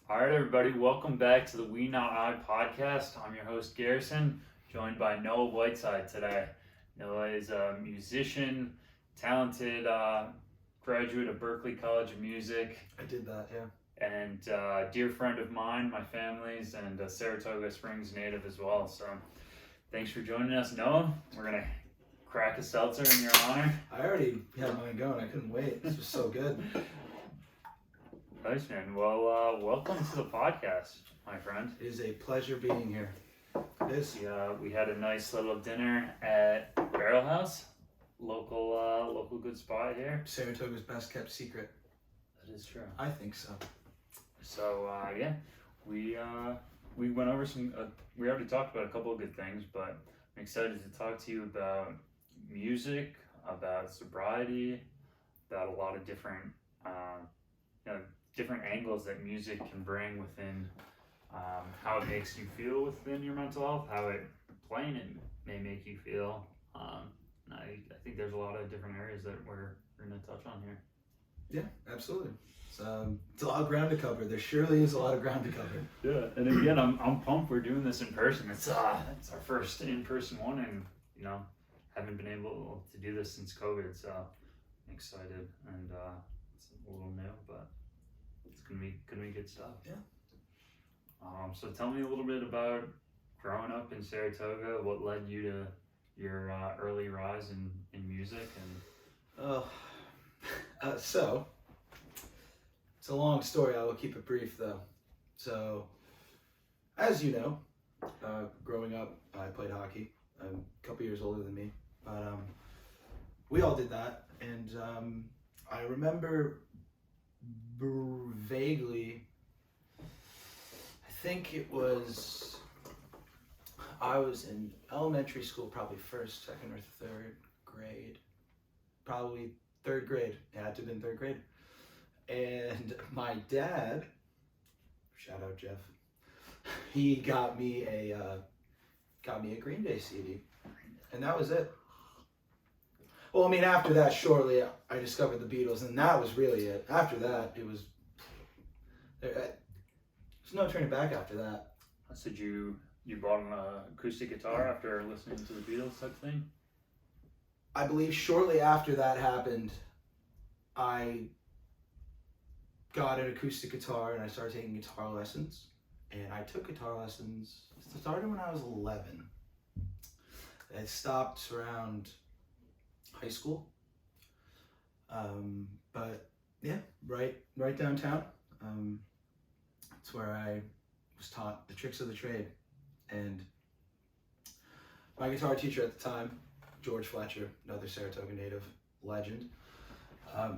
All right, everybody, welcome back to the We Not I podcast. I'm your host, Garrison, joined by Noah Whiteside today. Noah is a musician, talented graduate of Berklee College of Music, I did that, yeah. and a dear friend of mine, my family's, and a Saratoga Springs native as well. So thanks for joining us, Noah. We're going to crack a seltzer in your honor. I already had mine going. I couldn't wait. This was so good. Nice, man. Well, welcome to the podcast, my friend. It is a pleasure being here. It is. We had a nice little dinner at Barrel House, local good spot here. Saratoga's best kept secret. That is true. I think so. So yeah, we went over some. We already talked about a couple of good things, but I'm excited to talk to you about music, about sobriety, about a lot of different, different angles that music can bring within how it makes you feel within your mental health, how playing it may make you feel. And I think there's a lot of different areas that we're going to touch on here. Yeah, absolutely. It's a lot of ground to cover. There surely is a lot of ground to cover. Yeah, and again, I'm pumped we're doing this in person. It's our first in-person one, and haven't been able to do this since COVID, so I'm excited, and it's a little new, but it's gonna be good stuff. Yeah. So tell me a little bit about growing up in Saratoga. What led you to your early rise in music and. So it's a long story. I will keep it brief though. So, as you know, growing up, I played hockey. A couple years older than me, but we all did that, and I remember vaguely. I think it was. I was in elementary school, probably first, second, or third grade. Probably third grade. It had to have been third grade. And my dad, shout out Jeff, he got me a Green Day CD, and that was it. Well, I mean, after that, shortly, I discovered the Beatles, and that was really it. After that, it was there's no turning back after that. So you bought an acoustic guitar after listening to the Beatles type thing? I believe shortly after that happened, I got an acoustic guitar and I started taking guitar lessons. And I took guitar lessons, started when I was 11. It stopped around high school. But yeah, right downtown. It's where I was taught the tricks of the trade. And my guitar teacher at the time, George Fletcher, another Saratoga native legend,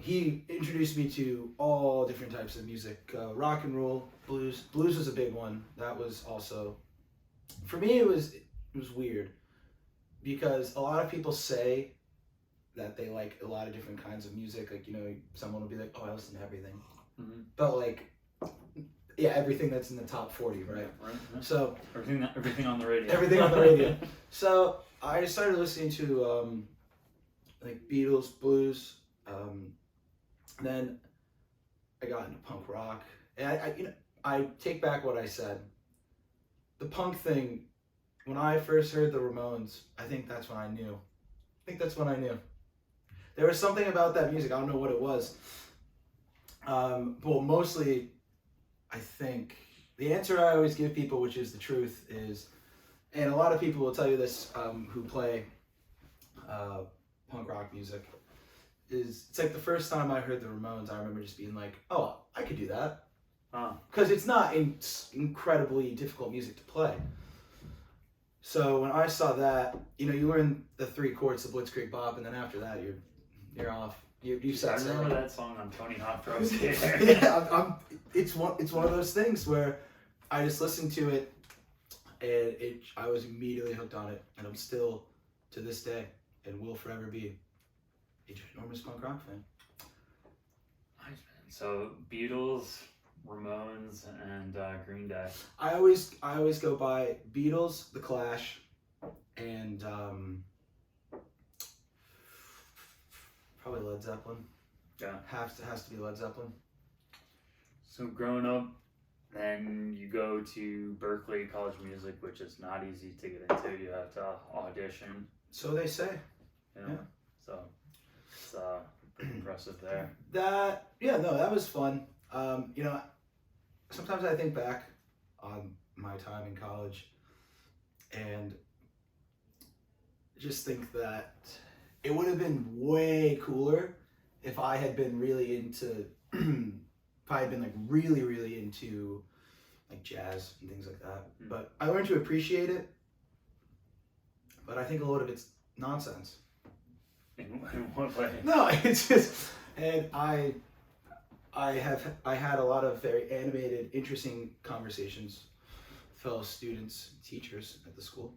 he introduced me to all different types of music, rock and roll, blues. Blues was a big one. That was also, for me, it was weird because a lot of people say that they like a lot of different kinds of music. Like, someone will be like, "Oh, I listen to everything," but like, yeah, everything that's in the top 40, right? Yeah, right. So everything on the radio. Everything on the radio. So I started listening to like Beatles, blues. Then I got into punk rock, and I take back what I said. The punk thing, when I first heard the Ramones, I think that's when I knew. There was something about that music. I don't know what it was. But mostly, I think the answer I always give people, which is the truth, is, and a lot of people will tell you this who play punk rock music, is it's like the first time I heard the Ramones, I remember just being like, "Oh, I could do that," because it's not incredibly difficult music to play. So when I saw that, you learn the 3 chords of Blitzkrieg Bop, and then after that, you're off. You I remember that song on Tony Hawk Pro Skater. Yeah, it's one of those things where I just listened to it, and I was immediately hooked on it, and I'm still to this day, and will forever be a ginormous punk rock fan. Nice, man. So Beatles, Ramones, and Green Day. I always go by Beatles, The Clash, and probably Led Zeppelin. Yeah. Has to be Led Zeppelin. So growing up, Then you go to Berkeley College of Music, which is not easy to get into. You have to audition. So they say. You know? Yeah. So it's pretty impressive there. That was fun. You know, sometimes I think back on my time in college and just think that it would have been way cooler if I had been really into if I had been like really, really into like jazz and things like that. But I learned to appreciate it. But I think a lot of it's nonsense. In what way? No, it's just, and I had a lot of very animated, interesting conversations with fellow students, teachers at the school.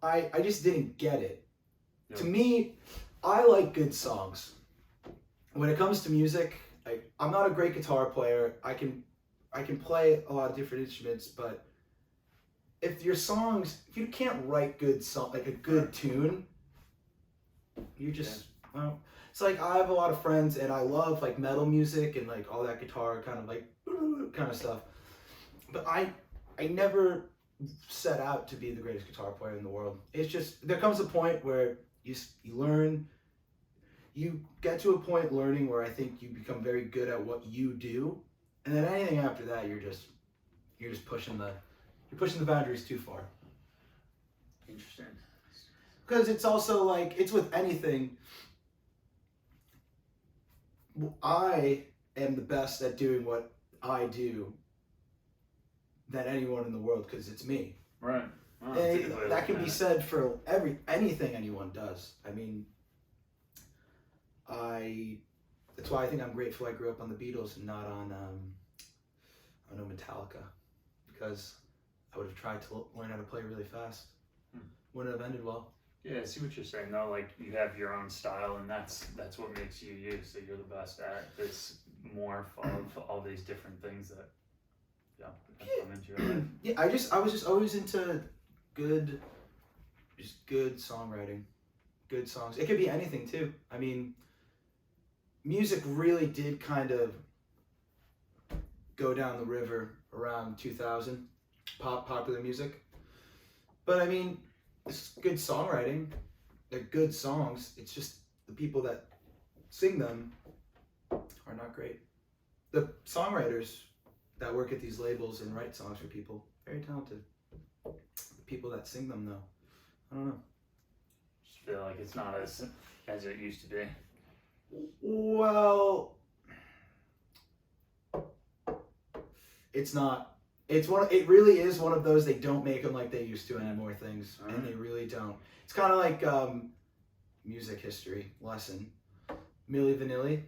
I just didn't get it. Yep. To me, I like good songs. When it comes to music, I'm not a great guitar player. I can play a lot of different instruments, but if you can't write good song, like a good tune, you just, well, it's like I have a lot of friends and I love like metal music and like all that guitar kind of like kind of stuff. But I never set out to be the greatest guitar player in the world. It's just, there comes a point where you learn, you get to a point learning where I think you become very good at what you do. And then anything after that, you're just pushing the boundaries too far. Interesting. Because it's also like, it's with anything. I am the best at doing what I do than anyone in the world because it's me. Right. Oh, and that can be said for anything anyone does. I mean, that's why I think I'm grateful I grew up on the Beatles and not on Metallica, because I would have tried to learn how to play really fast. Wouldn't have ended well. Yeah, I see what you're saying though. Like you have your own style, and that's what makes you you. So you're the best at this morph of all these different things that come into your life. Yeah, I was just always into good songwriting, good songs. It could be anything too. I mean, music really did kind of go down the river around 2000, popular music. But I mean, it's good songwriting. They're good songs. It's just the people that sing them are not great. The songwriters that work at these labels and write songs for people, very talented. The people that sing them though, I don't know. Just feel like it's not as it used to be. Well, it's not. It really is one of those, they don't make them like they used to anymore things, and they really don't. It's kind of like music history lesson. Milli Vanilli,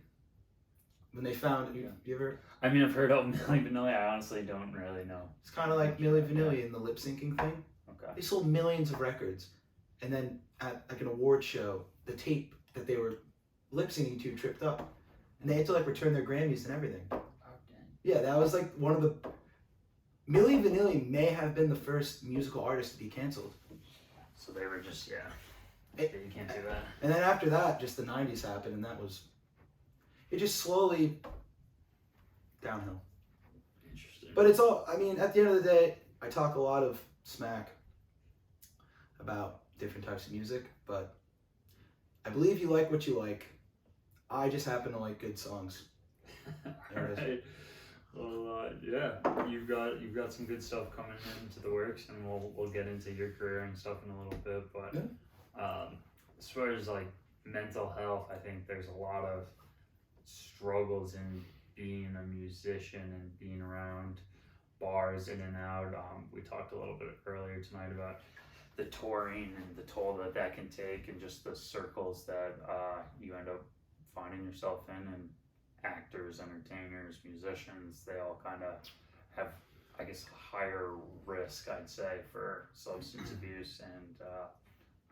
when they found, you ever? I mean, I've heard of Milli Vanilli. I honestly don't really know. It's kind of like Milli Vanilli in the lip syncing thing. Okay. They sold millions of records, and then at like an award show, the tape that they were lip syncing to tripped up, and they had to like return their Grammys and everything. Oh, dang. Yeah, that was like one of the. Milli Vanilli may have been the first musical artist to be canceled. So they were just you can't do that. And then after that, just the 90s happened, and it just slowly downhill. Interesting. But it's all, I mean, at the end of the day, I talk a lot of smack about different types of music, but I believe you like what you like. I just happen to like good songs. All right. Well, you've got some good stuff coming into the works, and we'll get into your career and stuff in a little bit. But as far as like mental health, I think there's a lot of struggles in being a musician and being around bars in and out. We talked a little bit earlier tonight about the touring and the toll that can take, and just the circles that you end up finding yourself in, and actors, entertainers, musicians, they all kind of have, I guess, higher risk, I'd say, for substance abuse and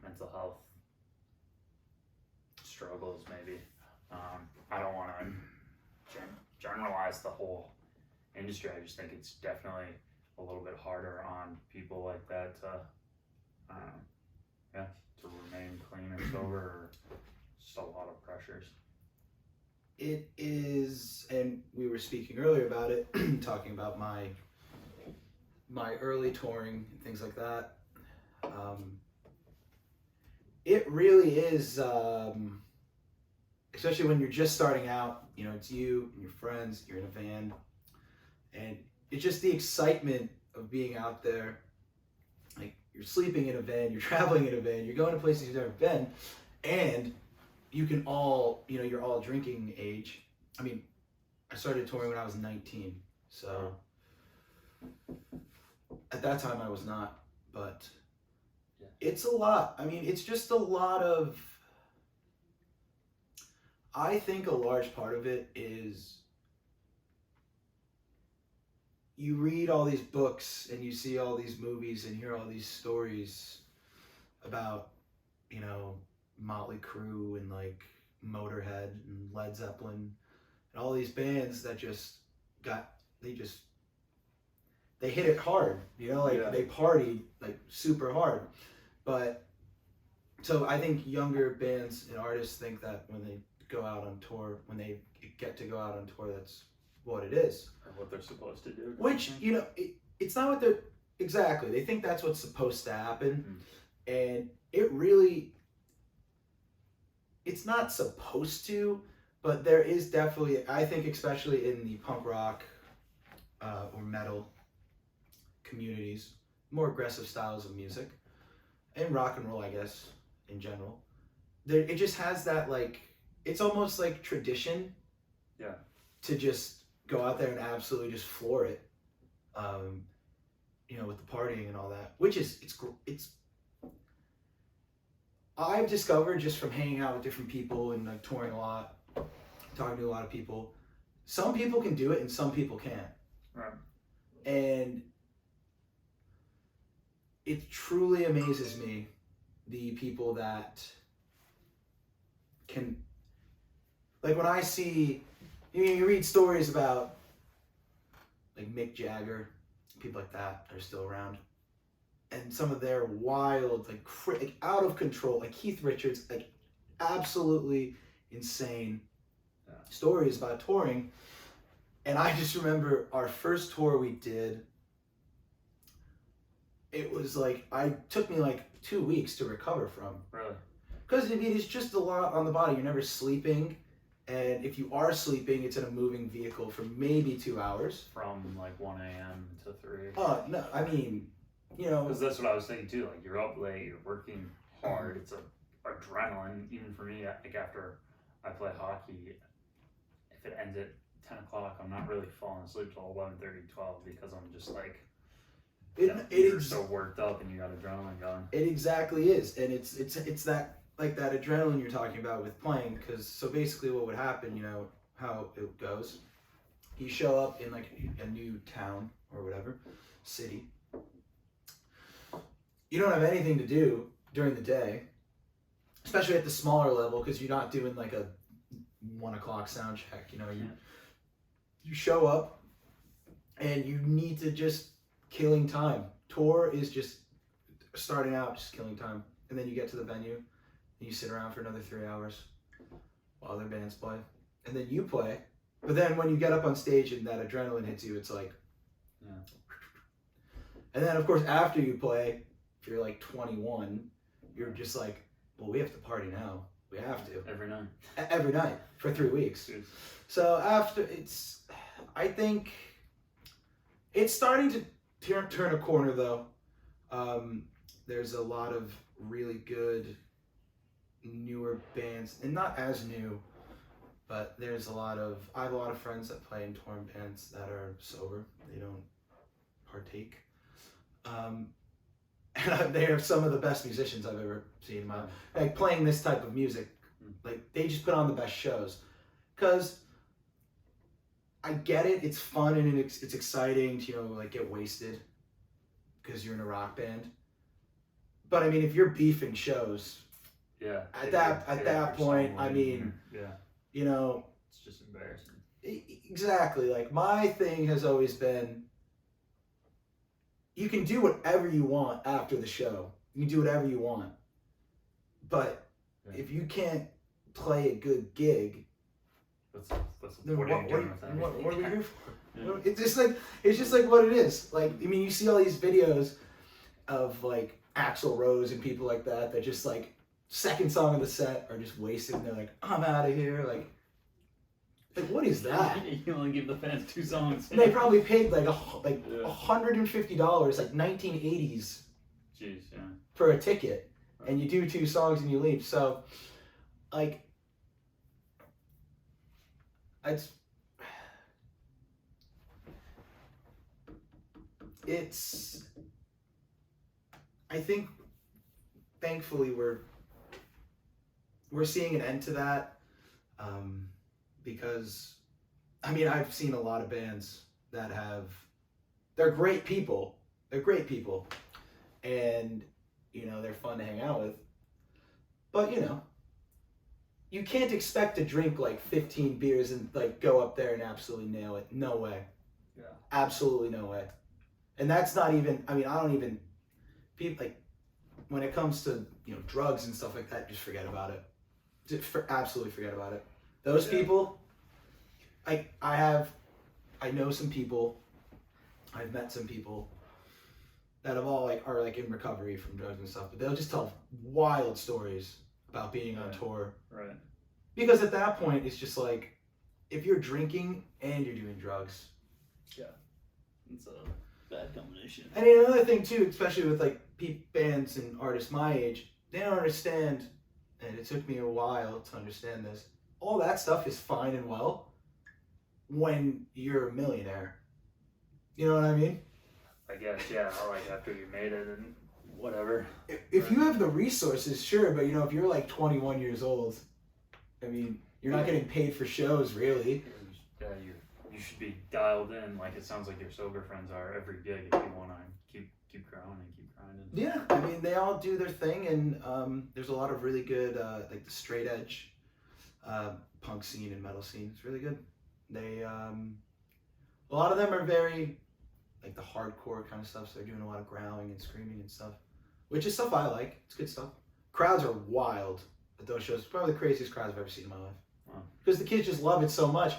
mental health struggles, maybe. I don't want to generalize the whole industry. I just think it's definitely a little bit harder on people like that to remain clean or sober, or just a lot of pressures. it is, and we were speaking earlier about it, talking about my early touring and things like that. It really is, especially when you're just starting out, you know, it's you and your friends, you're in a van, and it's just the excitement of being out there. Like, you're sleeping in a van, you're traveling in a van, you're going to places you've never been, and you can all, you know, you're all drinking age. I mean, I started touring when I was 19, so at that time I was not, but it's a lot. I mean, it's just a lot of, I think a large part of it is you read all these books and you see all these movies and hear all these stories about, you know, Motley Crue and like Motorhead and Led Zeppelin and all these bands that just they hit it hard, you know, like they partied like super hard. But so I think younger bands and artists think that when they go out on tour, when they get to go out on tour, that's what it is. Or what they're supposed to do. Which, you know, it's not what they're, exactly. They think that's what's supposed to happen. And it really, it's not supposed to, but there is definitely, I think especially in the punk rock or metal communities, more aggressive styles of music, and rock and roll, I guess, in general, it just has that, like, it's almost like tradition to just go out there and absolutely just floor it, you know, with the partying and all that, which is, it's I've discovered just from hanging out with different people and like touring a lot, talking to a lot of people, some people can do it and some people can't. Right. And it truly amazes me, the people that can, like when I see, you read stories about like Mick Jagger, people like that are still around, and some of their wild, like out of control, like Keith Richards, like absolutely insane stories about touring. And I just remember our first tour we did, it was like, took me like 2 weeks to recover from. Really? Because I mean, it's just a lot on the body. You're never sleeping. And if you are sleeping, it's in a moving vehicle for maybe 2 hours. From like 1 a.m. to 3. Oh, no, I mean, you know. Because that's what I was thinking too. Like, you're up late, you're working hard. It's adrenaline. Even for me, like after I play hockey, if it ends at 10 o'clock, I'm not really falling asleep till 11:30, 12 because I'm just like, you're so worked up and you got adrenaline going. It exactly is. And it's that, like that adrenaline you're talking about with playing, because so basically what would happen, you know, how it goes, you show up in like a new town or whatever, city. You don't have anything to do during the day, especially at the smaller level, because you're not doing like a 1 o'clock sound check, you know, you show up and you need to just killing time. Tour is just starting out, just killing time. And then you get to the venue and you sit around for another 3 hours while other bands play. And then you play. But then when you get up on stage and that adrenaline hits you, it's like, And then of course after you play, if you're like 21, you're just like, well, we have to party now. We have to. Every night. Every night for 3 weeks. Jeez. So after, I think it's starting to turn a corner though. There's a lot of really good newer bands, and not as new, but I have a lot of friends that play in touring bands that are sober. They don't partake. And they are some of the best musicians I've ever seen in my life. Like playing this type of music, like they just put on the best shows. Because I get it, it's fun and it's exciting to, you know, like get wasted because you're in a rock band. But I mean, if you're beefing shows, at that point, I mean, you know, it's just embarrassing. Exactly. Like my thing has always been, you can do whatever you want after the show. You can do whatever you want. But if you can't play a good gig, What's Then what are you doing with that? what are we here for? Yeah. It's just like what it is. Like, I mean, you see all these videos of like Axl Rose and people like that just like second song of the set are just wasted and they're like, I'm out of here. Like what is that? You only give the fans 2 songs. And they probably paid like Yeah. $150, like 1980s, Jeez, yeah. for a ticket, and you do 2 songs and you leave. So, like, it's. I think, thankfully, we're seeing an end to that, because, I mean, I've seen a lot of bands that they're great people. They're great people, and they're fun to hang out with. But you can't expect to drink like 15 beers and like go up there and absolutely nail it. No way. Yeah. Absolutely no way. And that's not even. I mean, I don't even. People like when it comes to drugs and stuff like that, just forget about it. Absolutely forget about it. Those people. I know some people. I've met some people that are in recovery from drugs and stuff, but they'll just tell wild stories about being on tour. Right. Because at that point, it's just like, if you're drinking and you're doing drugs. Yeah. It's a bad combination. And another thing too, especially with like bands and artists my age, they don't understand, and it took me a while to understand this, all that stuff is fine and well when you're a millionaire. You know what I mean? I guess, yeah, like after you made it and whatever. If you have the resources, sure, but if you're like 21 years old, I mean, you're not getting paid for shows, really. Yeah, you should be dialed in, like it sounds like your sober friends are, every gig if you want to keep growing and keep grinding. Yeah, I mean, they all do their thing, and there's a lot of really good, like the straight edge punk scene and metal scene. It's really good. They, a lot of them are very, like the hardcore kind of stuff, so they're doing a lot of growling and screaming and stuff, which is stuff I like. It's good stuff. Crowds are wild at those shows. Probably the craziest crowds I've ever seen in my life. Wow. Because the kids just love it so much.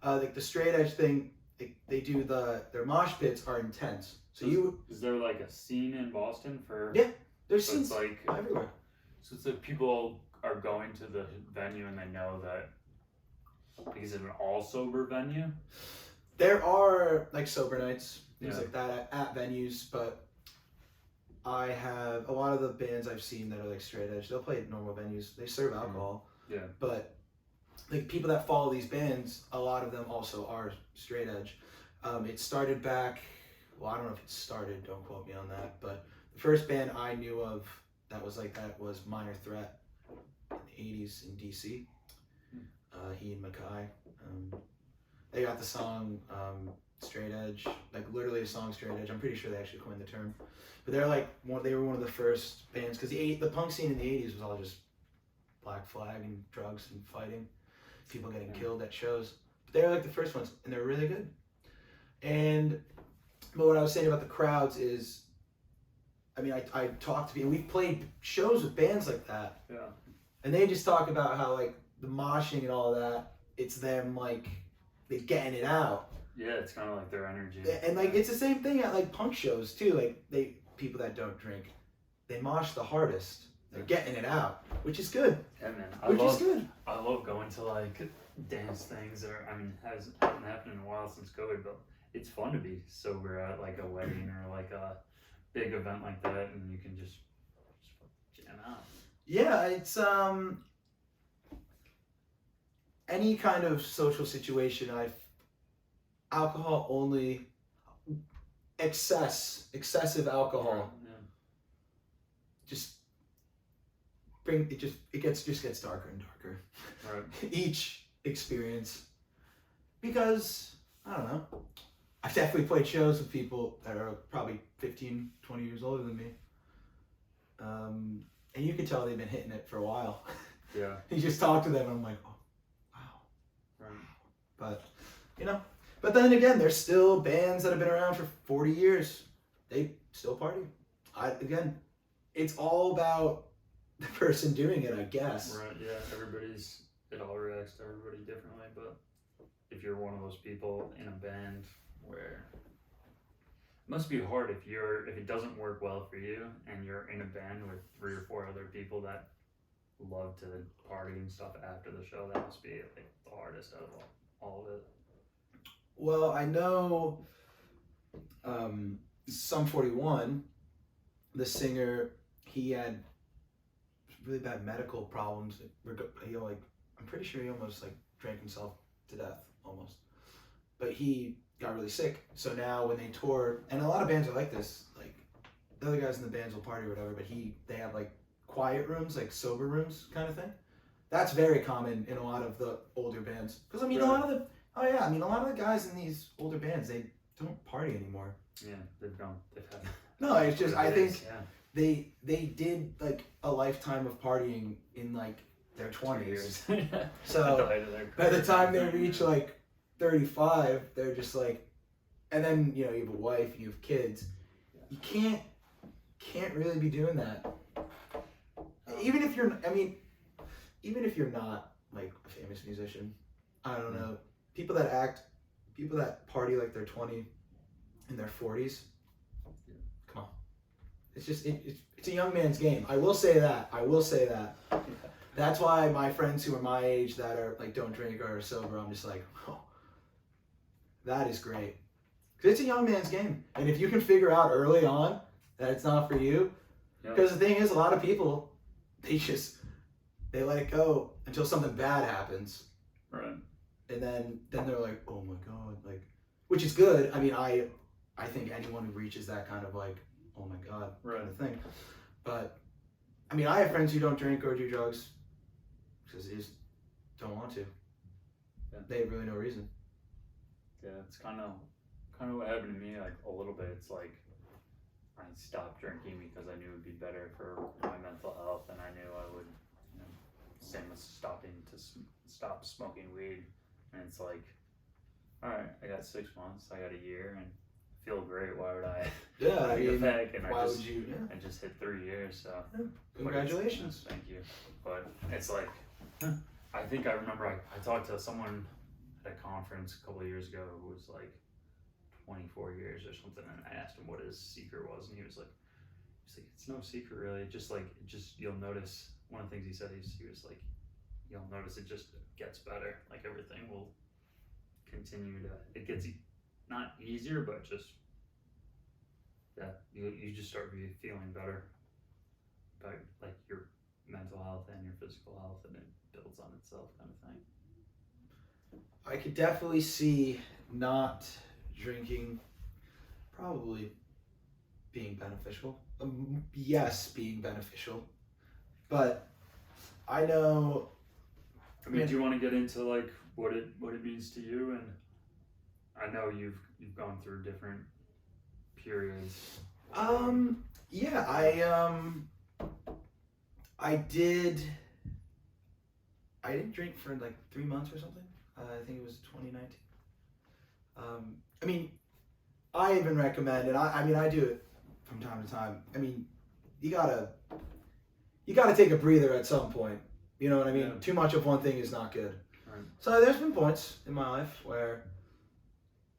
Like the straight edge thing, they do their mosh pits are intense. So is there like a scene in Boston for? Yeah, there's so scenes it's like everywhere. So it's like people are going to the venue and they know that. Like, is it an all sober venue? There are like sober nights, things Yeah. like that at venues, but I have a lot of the bands I've seen that are like straight edge. They'll play at normal venues. They serve alcohol. Yeah. But like people that follow these bands, a lot of them also are straight edge. It started back. Well, I don't know if it started. Don't quote me on that. But the first band I knew of that was like that was Minor Threat in the '80s in DC. Ian Mackay. They got the song straight edge, like literally the song straight edge. I'm pretty sure they actually coined the term. But they're like they were one of the first bands, because the punk scene in the '80s was all just Black Flag and drugs and fighting, people getting killed at shows. But they were like the first ones, and they're really good. But what I was saying about the crowds is, I mean, I talked to people, we've played shows with bands like that. Yeah. And they just talk about how like the moshing and all that, it's them like they're getting it out. Yeah, it's kind of like their energy. And like it's the same thing at like punk shows too. Like people that don't drink, they mosh the hardest. They're getting it out, which is good. Yeah, man. I love going to like dance things, or I mean, hasn't happened in a while since COVID, but it's fun to be sober at like a wedding or like a big event like that, and you can just jam out. Yeah, it's any kind of social situation. Alcohol only, excessive alcohol. Yeah. It gets darker and darker. Right. Each experience, because I don't know. I've definitely played shows with people that are probably 15, 20 years older than me. And you can tell they've been hitting it for a while. Yeah. You just talk to them and I'm like, oh, wow. Right. But then again, there's still bands that have been around for 40 years. They still party. It's all about the person doing it, I guess. Right, yeah, everybody's it all reacts to everybody differently. But if you're one of those people in a band where it must be hard if it doesn't work well for you and you're in a band with 3 or 4 other people that love to party and stuff after the show. That must be like the hardest out of all of it. Well, I know Sum 41, the singer, he had really bad medical problems. He I'm pretty sure he almost like drank himself to death almost. But he got really sick. So now when they tour, and a lot of bands are like this, like the other guys in the bands will party or whatever, but they have like quiet rooms, like sober rooms kind of thing. That's very common in a lot of the older bands. Because I mean, a lot of the guys in these older bands, they don't party anymore. Yeah, they've had. No, it's just I think yeah. they did like a lifetime of partying in like their 20s. So by the time they reach like 35, they're just like, and then you have a wife and you have kids. You can't really be doing that. Even if you're not like a famous musician, I don't know. People that party like they're 20 in their 40s. Come on. It's just it's a young man's game. I will say that. That's why my friends who are my age that are like don't drink or are sober, I'm just like, oh, that is great. Because it's a young man's game. And if you can figure out early on that it's not for you, because the thing is, a lot of people, they let it go until something bad happens. Right. And then they're like, oh my God, like, which is good. I mean, I think anyone who reaches that kind of like, oh my God, kind of thing. But I mean, I have friends who don't drink or do drugs because they just don't want to. Yeah. They have really no reason. Yeah, it's kind of what happened to me, like a little bit. It's like I stopped drinking because I knew it would be better for my mental health, and I knew I would. Same as stop smoking weed, and it's like, all right, I got 6 months, I got a year, and I feel great. Why would I? Yeah, I mean, back? And why would you? Yeah. I just hit 3 years, so Congratulations. Thank you. But it's like, I think I remember I talked to someone at a conference a couple of years ago who was like 24 years or something, and I asked him what his secret was, and he was like, it's no secret really. Just you'll notice. One of the things he said, he was like, you'll notice it just gets better. Like everything will continue to, it gets not easier, but just, you just start feeling better about like your mental health and your physical health, and it builds on itself kind of thing. I could definitely see not drinking probably being beneficial. Yes, being beneficial. But I know. I mean, do you want to get into like what it means to you? And I know you've gone through different periods. Yeah, I didn't drink for like 3 months or something. I think it was 2019. I mean, I even recommend, and I do it from time to time. I mean, you gotta take a breather at some point. You know what I mean? Yeah. Too much of one thing is not good. Right. So there's been points in my life where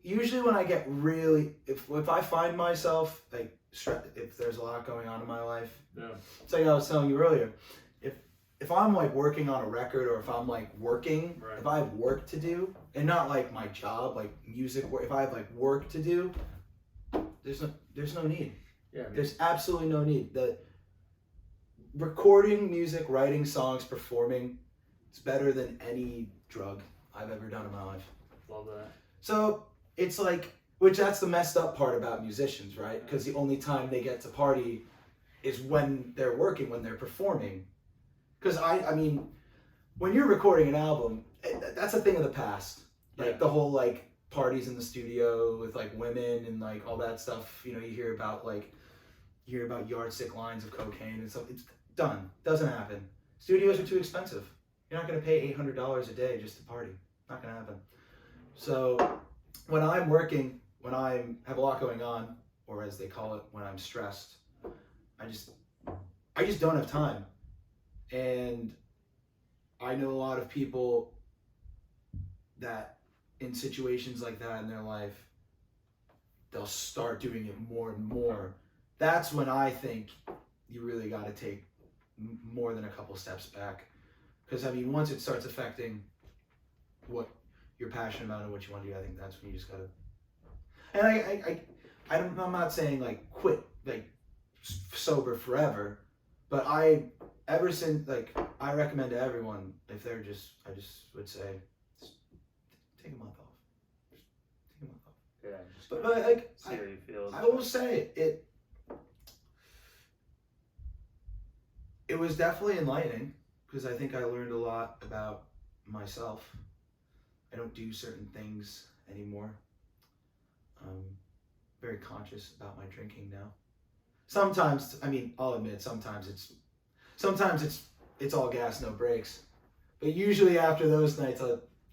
usually when I get really, if I find myself like if there's a lot going on in my life, it's like I was telling you earlier, if I'm like working on a record, or if I'm like working, if I have work to do, and not like my job, like music work, if I have like work to do, there's no need. Yeah, there's absolutely no need. The recording music, writing songs, performing, it's better than any drug I've ever done in my life. Love that. So it's like, which that's the messed up part about musicians, right? Because the only time they get to party is when they're working, when they're performing. Because I mean, when you're recording an album, that's a thing of the past. Like the whole like parties in the studio with like women and like all that stuff. You know, you hear about yardstick lines of cocaine and stuff. It's done. Doesn't happen. Studios are too expensive. You're not going to pay $800 a day just to party. Not going to happen. So when I'm working, when I have a lot going on, or as they call it, when I'm stressed, I just don't have time. And I know a lot of people that in situations like that in their life, they'll start doing it more and more. That's when I think you really got to take more than a couple steps back. Because, I mean, once it starts affecting what you're passionate about and what you want to do, I think that's when you just got to... And I'm not saying, like, quit, like, sober forever, but ever since, like, I recommend to everyone, if they're I just would say, just take a month off. Just take a month off. Yeah, just But like, see how you feel. I will say, it was definitely enlightening, because I think I learned a lot about myself. I don't do certain things anymore. Very conscious about my drinking now. Sometimes, I mean, I'll admit, sometimes it's all gas, no brakes. But usually after those nights,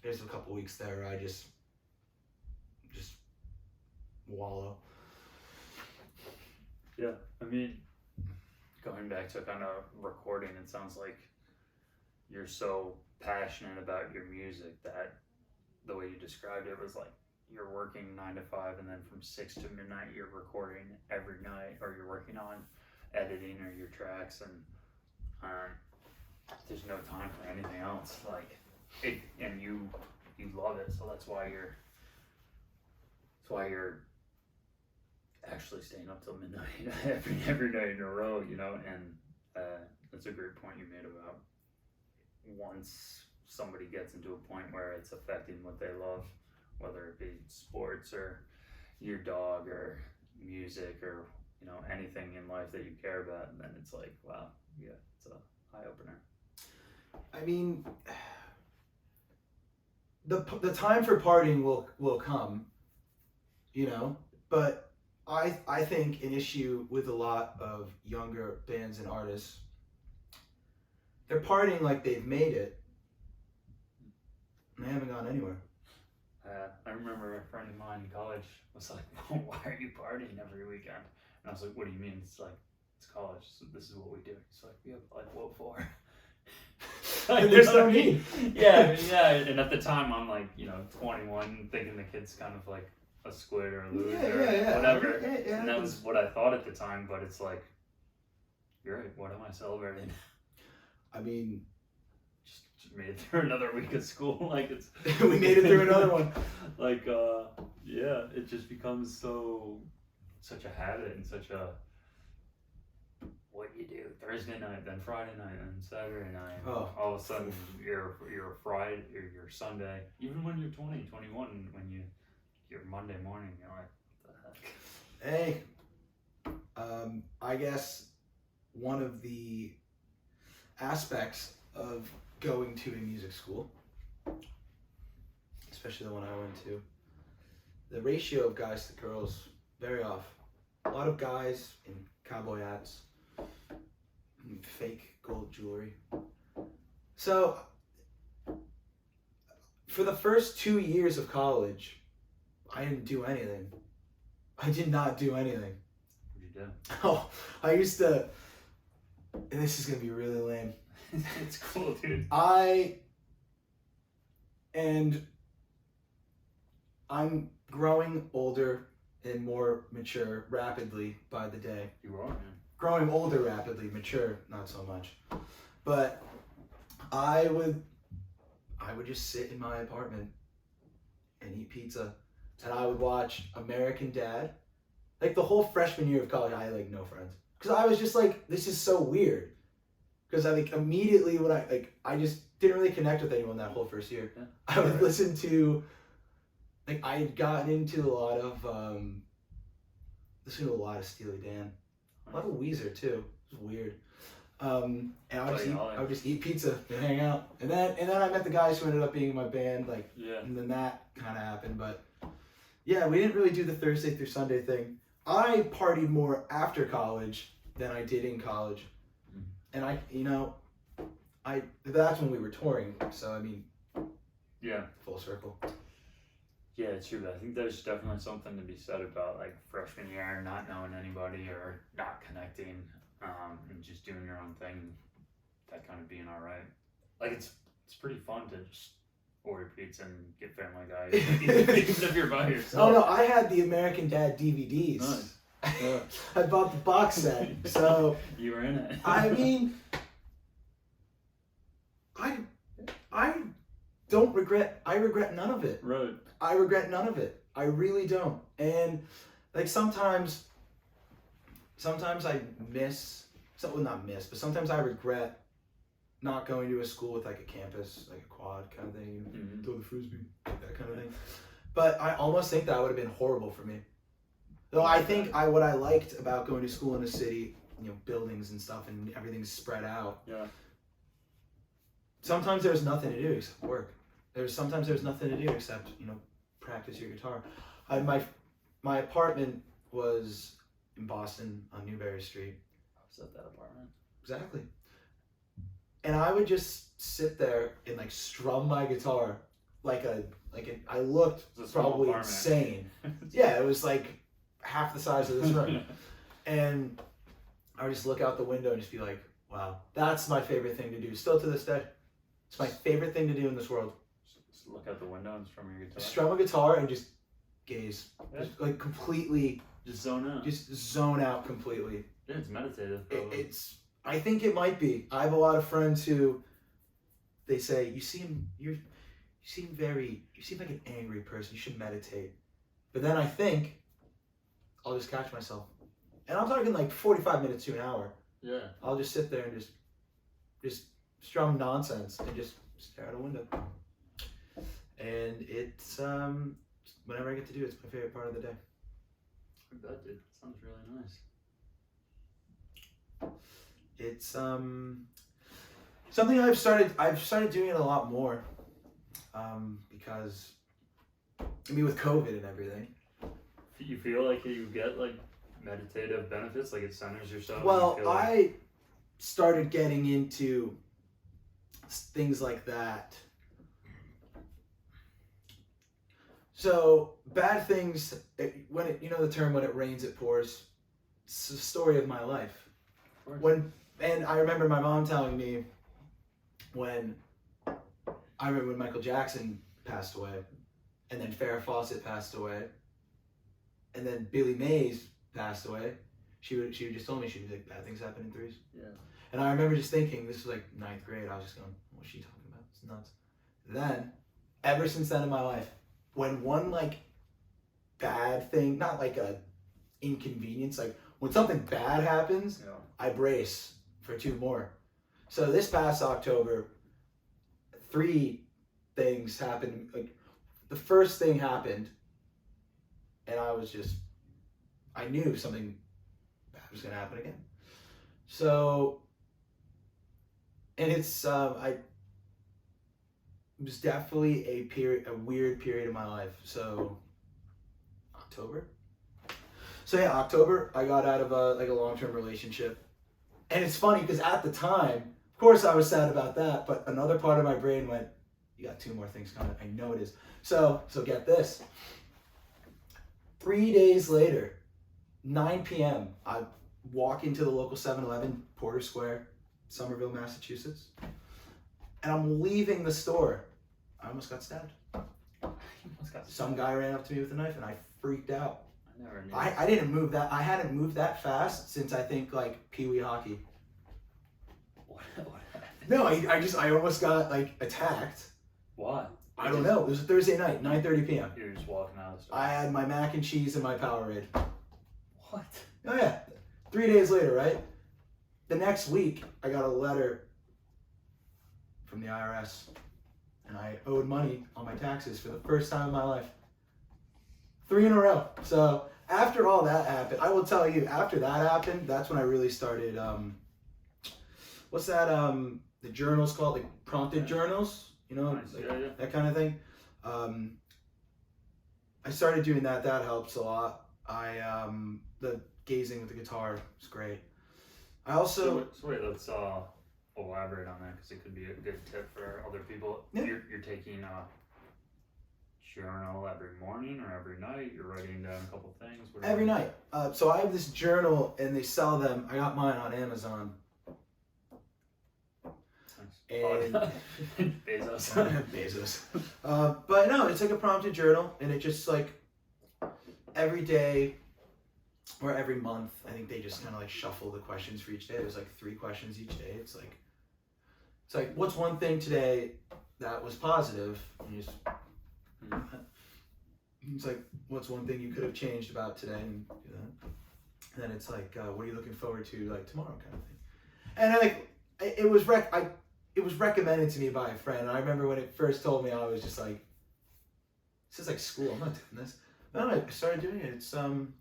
there's a couple weeks there where I just wallow. Yeah, I mean, going back to kind of recording, it sounds like you're so passionate about your music that the way you described it was like you're working 9 to 5, and then from 6 to midnight you're recording every night, or you're working on editing or your tracks, and there's no time for anything else. Like it, and you love it, so that's why you're actually staying up till midnight every night in a row, you know. And that's a great point you made about once somebody gets into a point where it's affecting what they love, whether it be sports or your dog or music or, you know, anything in life that you care about, and then it's like, wow, yeah, it's a eye opener. I mean, the time for partying will come, you know, but I think an issue with a lot of younger bands and artists, they're partying like they've made it, and they haven't gone anywhere. I remember a friend of mine in college was like, why are you partying every weekend? And I was like, what do you mean? It's like, it's college, so this is what we do. It's like, yeah, like, what for? There's no need. Yeah, and at the time I'm like, you know, 21, thinking the kid's kind of like a squid or a loser or whatever. Yeah, and that was what I thought at the time, but it's like, you're right, what am I celebrating? I mean, just made it through another week of school. Like, it's we made it through another one. Like, yeah, it just becomes such a habit and such a what you do Thursday night, then Friday night, and Saturday night. Oh. All of a sudden, you're Friday or your Sunday. Even when you're 20, 21, when you're Monday morning, you're like, what the heck? Hey, I guess one of the aspects of going to a music school, especially the one I went to, the ratio of guys to girls, very off. A lot of guys in cowboy hats, fake gold jewelry. So, for the first 2 years of college, I didn't do anything. I did not do anything. What did you do? Oh, I used to, and this is going to be really lame. It's cool, dude. I'm growing older and more mature rapidly by the day. You are, man. Growing older rapidly, mature not so much. But I would just sit in my apartment and eat pizza, and I would watch American Dad. Like the whole freshman year of college, I had like no friends, because I was just like, this is so weird. Because I like immediately when I just didn't really connect with anyone that whole first year. Yeah. I would listen to, like, I had gotten into a lot of listening to a lot of Steely Dan, a lot of Weezer too. It was weird. And I would just eat pizza and hang out, and then I met the guys who ended up being in my band, like, Yeah. and then that kind of happened. But yeah, we didn't really do the Thursday through Sunday thing. I partied more after college than I did in college, and that's when we were touring. So I mean, Yeah. full circle. Yeah, it's true. I think there's definitely something to be said about like freshman year, not knowing anybody or not connecting, and just doing your own thing. That kind of being all right. Like it's pretty fun to just order pizza and get Family Guy, even if you're by yourself. Oh no, I had the American Dad DVDs. Nice. Yeah. I bought the box set, so You were in it. I mean, I don't regret. I regret none of it. Right. I regret none of it. I really don't. And like sometimes I miss. Well, not miss, but sometimes I regret not going to a school with like a campus, like a quad kind of thing, Mm-hmm. throw the frisbee, like that kind of thing. But I almost think that would have been horrible for me. Though I think what I liked about going to school in the city, you know, buildings and stuff, and everything's spread out. Yeah. Sometimes there's nothing to do except work. Sometimes there's nothing to do except, you know, practice your guitar. My apartment was in Boston on Newberry Street. I was at that apartment. Exactly. And I would just sit there and like strum my guitar I looked It's a small probably apartment. insane. Yeah, it was like half the size of this room. And I would just look out the window and just be like, wow, that's my favorite thing to do. Still to this day. It's my favorite thing to do in this world. Just look out the window and strum your guitar. Strum a guitar and just gaze. Yeah. Just like completely, Just zone out. just zone out completely. Yeah, it's meditative. Probably. I think it might be. I have a lot of friends who, they say, you seem like an angry person. You should meditate. But then I think I'll just catch myself. And I'm talking like 45 minutes to an hour. Yeah. I'll just sit there and just strum nonsense and just stare out a window. And it's whenever I get to do it, it's my favorite part of the day. I bet, dude. Sounds really nice. It's something I've started doing it a lot more. Because I mean with COVID and everything. You feel like you get like meditative benefits, like it centers yourself? Well, and you feel like... I started getting into things like that. So bad things, you know the term, when it rains it pours. It's the story of my life. And I remember my mom telling me when Michael Jackson passed away, and then Farrah Fawcett passed away, and then Billy Mays passed away. She would just told me, she'd be like, bad things happen in threes. Yeah. And I remember just thinking, this was like 9th grade, I was just going, what's she talking about? It's nuts. Then, ever since then in my life, when one like bad thing, not like a inconvenience, like when something bad happens, Yeah. I brace for 2 more. So this past October, 3 things happened. Like the first thing happened, and I knew something bad was gonna happen again. So, and it was definitely a weird period of my life. So, October. So yeah, October, I got out of a long-term relationship. And it's funny because at the time, of course I was sad about that, but another part of my brain went, you got 2 more things coming. I know it is. So get this. 3 days later, 9 p.m., I walk into the local 7-Eleven, Porter Square, Somerville, Massachusetts, and I'm leaving the store. I almost got stabbed. Some guy ran up to me with a knife, and I freaked out. I never knew. I didn't move that. I hadn't moved that fast since I think like Pee Wee hockey. What happened? No, I almost got like attacked. Why? I don't know. It was a Thursday night, 9:30 p.m. You were just walking out of the store. I had my mac and cheese and my Powerade. What? Oh yeah. 3 days later, right? The next week, I got a letter from the IRS, and I owed money on my taxes for the first time in my life. 3 in a row. So after all that happened, I will tell you, after that happened, that's when I really started, what's that, the journals called, like prompted journals, you know, Nice. like, Yeah. that kind of thing. I started doing that. That helps a lot. The gazing with the guitar is great. I also... So wait, let's elaborate on that because it could be a good tip for other people. Yeah. You're taking a journal every morning or every night. You're writing down a couple things. Every night. So I have this journal, and they sell them. I got mine on Amazon. Nice. And Bezos. Bezos. But no, it's like a prompted journal, and it just like every day or every month, I think they just kind of like shuffle the questions for each day. There's like 3 questions each day. It's like what's one thing today that was positive? And you just, it's like what's one thing you could have changed about today, and do that. And then it's like what are you looking forward to like tomorrow, kind of thing. And I like it was recommended to me by a friend. And I remember when it first told me, I was just like, this is like school. I'm not doing this. But then I started doing it. It's and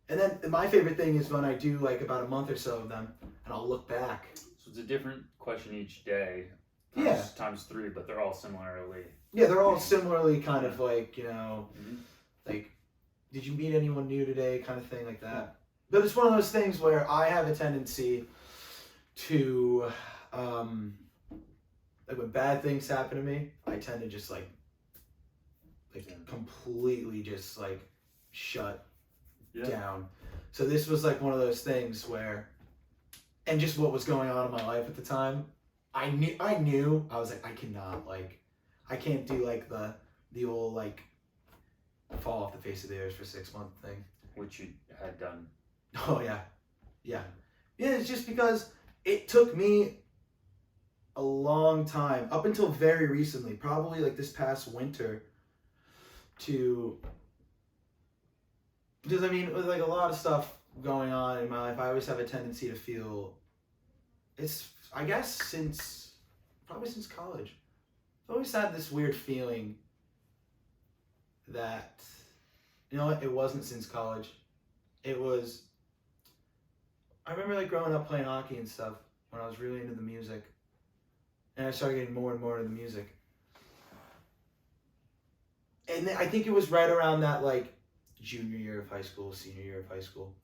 then my favorite thing is when I do like about a month or so of them, and I'll look back. So it's a different question each day. Times 3, but they're all similarly. Yeah, they're all similarly kind of like, like, did you meet anyone new today, kind of thing like that. But it's one of those things where I have a tendency to, like when bad things happen to me, I tend to just like completely just like shut down. So this was like one of those things where, and just what was going on in my life at the time, I knew I was like, I can't do like the old like fall off the face of the earth for 6 month thing. Which you had done. Oh yeah. It's just because it took me a long time, up until very recently, probably like this past winter, because I mean, with like a lot of stuff going on in my life, I always have a tendency to feel, I guess probably since college, I've always had this weird feeling that, you know what, it wasn't since college. It was, I remember like growing up playing hockey and stuff when I was really into the music, and I started getting more and more into the music. And I think it was right around that like junior year of high school, senior year of high school.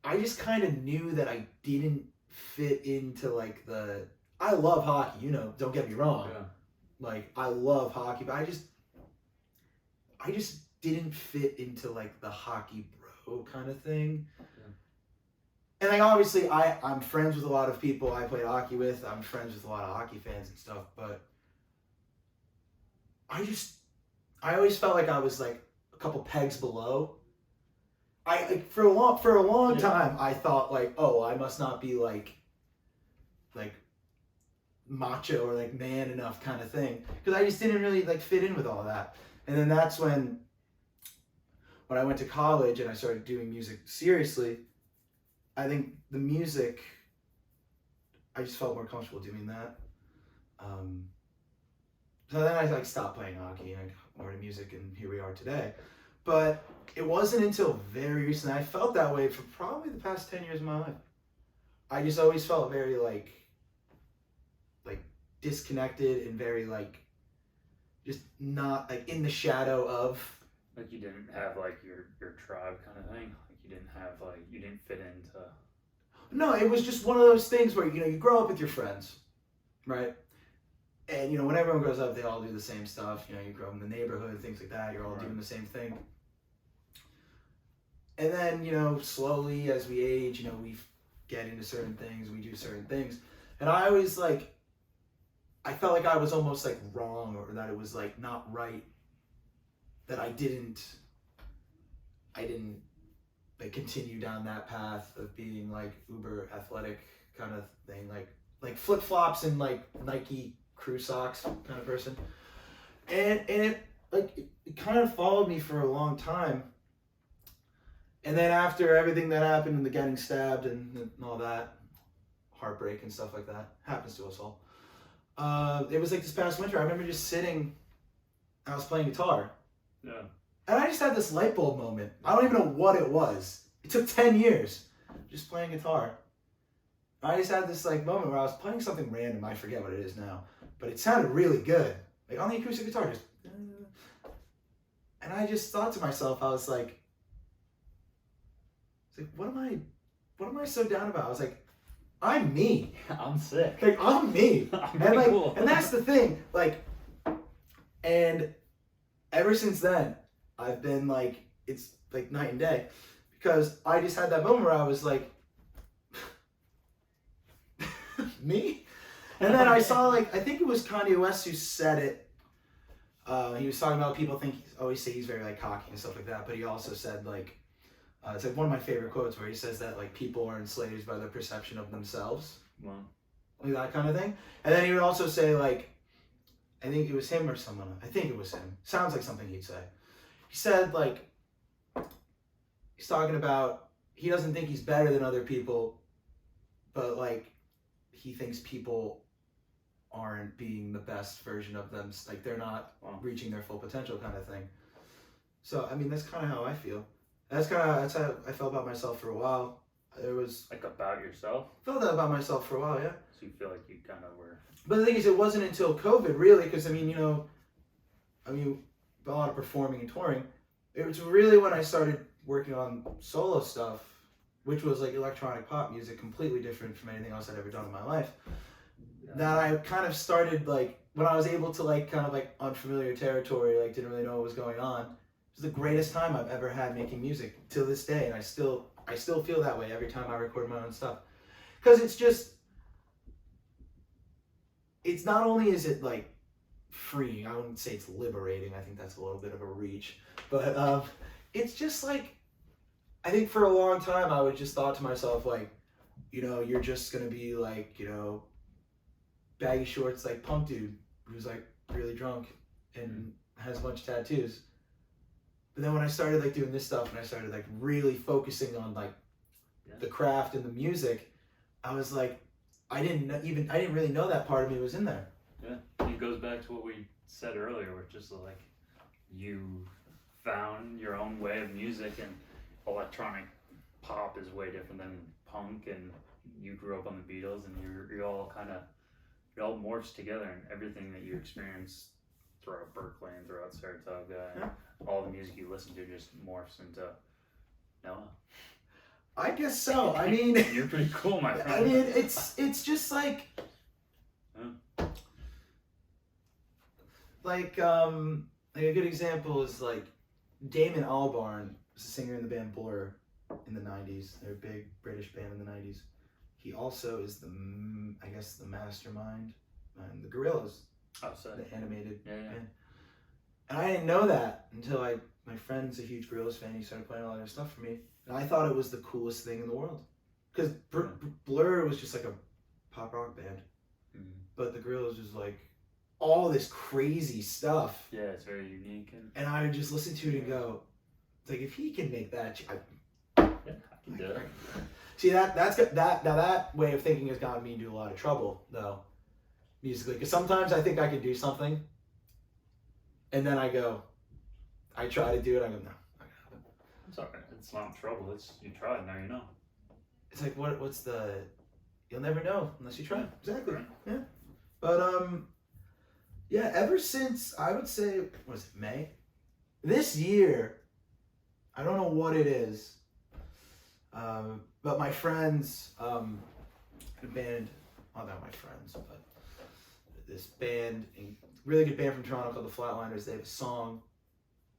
I just kind of knew that I didn't fit into like I love hockey, don't get me wrong. Yeah. Like I love hockey, but I just didn't fit into like the hockey bro kind of thing. Yeah. And like obviously I'm friends with a lot of people I played hockey with. I'm friends with a lot of hockey fans and stuff, but I always felt like I was like a couple pegs below. For a long time I thought like, oh, I must not be like macho or like man enough kind of thing, because I just didn't really like fit in with all that. And then that's when I went to college and I started doing music seriously. I think the music, I just felt more comfortable doing that. So then I like stopped playing hockey and I got more into music, and here we are today. But it wasn't until very recently, I felt that way for probably the past 10 years of my life. I just always felt very like disconnected and very like just not like in the shadow of. Like you didn't have like your tribe kind of thing. Like you didn't have like, you didn't fit into. No, it was just one of those things where you grow up with your friends, right? And when everyone grows up, they all do the same stuff. You grow up in the neighborhood, things like that. You're all doing the same thing. And then slowly as we age, we get into certain things, we do certain things, and I always I felt like I was almost like wrong, or that it was like not right, that I didn't like continue down that path of being like uber athletic kind of thing, like flip flops and like Nike crew socks kind of person, and it kind of followed me for a long time. And then after everything that happened and the getting stabbed and all that, heartbreak and stuff like that, happens to us all. It was like this past winter, I remember just sitting, I was playing guitar. Yeah. And I just had this light bulb moment. I don't even know what it was. It took 10 years, just playing guitar. I just had this moment where I was playing something random, I forget what it is now, but it sounded really good. Like on the acoustic guitar, just. And I just thought to myself, I was like, what am I so down about? I was like, I'm me. I'm sick. Like I'm me. I'm and like cool. And that's the thing. And ever since then, I've been it's like night and day, because I just had that moment where I was like Me? And then I saw, like, I think it was Kanye West who said it. He was talking about people always say he's very, like, cocky and stuff like that, but he also said, like, it's like one of my favorite quotes where he says that, like, people are enslaved by their perception of themselves. Wow. Like that kind of thing. And then he would also say, like, I think it was him or someone. I think it was him. Sounds like something he'd say. He said, like, he's talking about he doesn't think he's better than other people, but, like, he thinks people aren't being the best version of them. Like, they're not reaching their full potential kind of thing. So, I mean, that's kind of how I feel. That's how I felt about myself for a while. It was... Like, about yourself? I felt that about myself for a while, yeah. So you feel like you kind of were... But the thing is, it wasn't until COVID, really, because, I mean, you know, a lot of performing and touring. It was really when I started working on solo stuff, which was, like, electronic pop music, completely different from anything else I'd ever done in my life, that I kind of started, like, when I was able to, like, kind of, like, unfamiliar territory, like, didn't really know what was going on. It was the greatest time I've ever had making music till this day, and I still feel that way every time I record my own stuff. Because it's just... It's not only is it, like, freeing, I wouldn't say it's liberating, I think that's a little bit of a reach, but it's just, like, I think for a long time I would just thought to myself, like, you know, you're just gonna be, like, you know, baggy shorts, like, punk dude who's, like, really drunk and has a bunch of tattoos. But then when I started, like, doing this stuff and I started, like, really focusing on, like, the craft and the music, I was like, I didn't really know that part of me was in there. Yeah, it goes back to what we said earlier, where just like you found your own way of music, and electronic pop is way different than punk, and you grew up on the Beatles, and it all morphs together, and everything that you experience throughout Berkeley and throughout Saratoga, and all the music you listen to just morphs into Noah. I guess so. I mean, you're pretty cool, my friend. I mean, it's just like, like a good example is like Damon Albarn was a singer in the band Blur in the '90s. They're a big British band in the '90s. He also is the mastermind behind the Gorillaz, the animated band. And I didn't know that until my friend's a huge Gorillaz fan. He started playing a lot of their stuff for me. And I thought it was the coolest thing in the world. Because Blur was just like a pop rock band. Mm-hmm. But the Gorillaz was like all this crazy stuff. Yeah, it's very unique. And I would just listen to it and go, it's like, if he can make that, I can do it. See, that way of thinking has gotten me into a lot of trouble, though, musically. Because sometimes I think I can do something, and then I try to do it, I go, no. It's alright. It's not trouble. It's you tried. Now you know. It's like what's the? You'll never know unless you try. Exactly. Yeah. But yeah. Ever since I would say, what is it, May? This year, I don't know what it is. But my friends, the band. Well, not my friends, but this band, a really good band from Toronto called the Flatliners. They have a song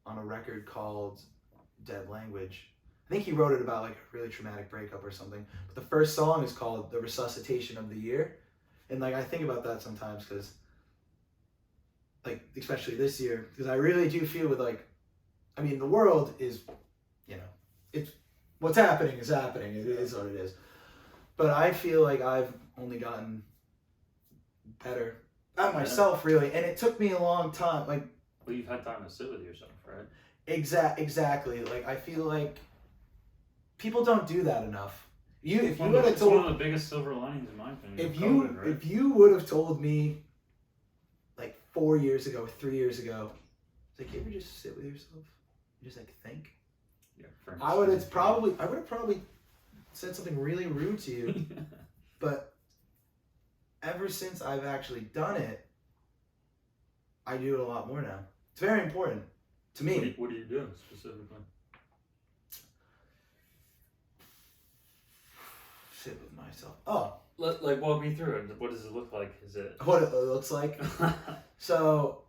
on a record called Dead Language. I think he wrote it about like a really traumatic breakup or something. But the first song is called The Resuscitation of the Year. And like I think about that sometimes because like especially this year, because I really do feel with like, I mean the world is, you know, it's what's happening is happening. It is what it is. But I feel like I've only gotten better at myself really. And it took me a long time. Like, well, you've had time to sit with yourself, right? Exactly. Like I feel like people don't do that enough. It's one of the biggest silver linings in my opinion. If you would have told me like 4 years ago, 3 years ago, it's like you ever just sit with yourself, just like think. Yeah. I would have probably said something really rude to you, but ever since I've actually done it, I do it a lot more now. It's very important. To me. What do you do specifically? Sit with myself. Oh. Like walk me through it. What does it look like? Is it... What it looks like? So,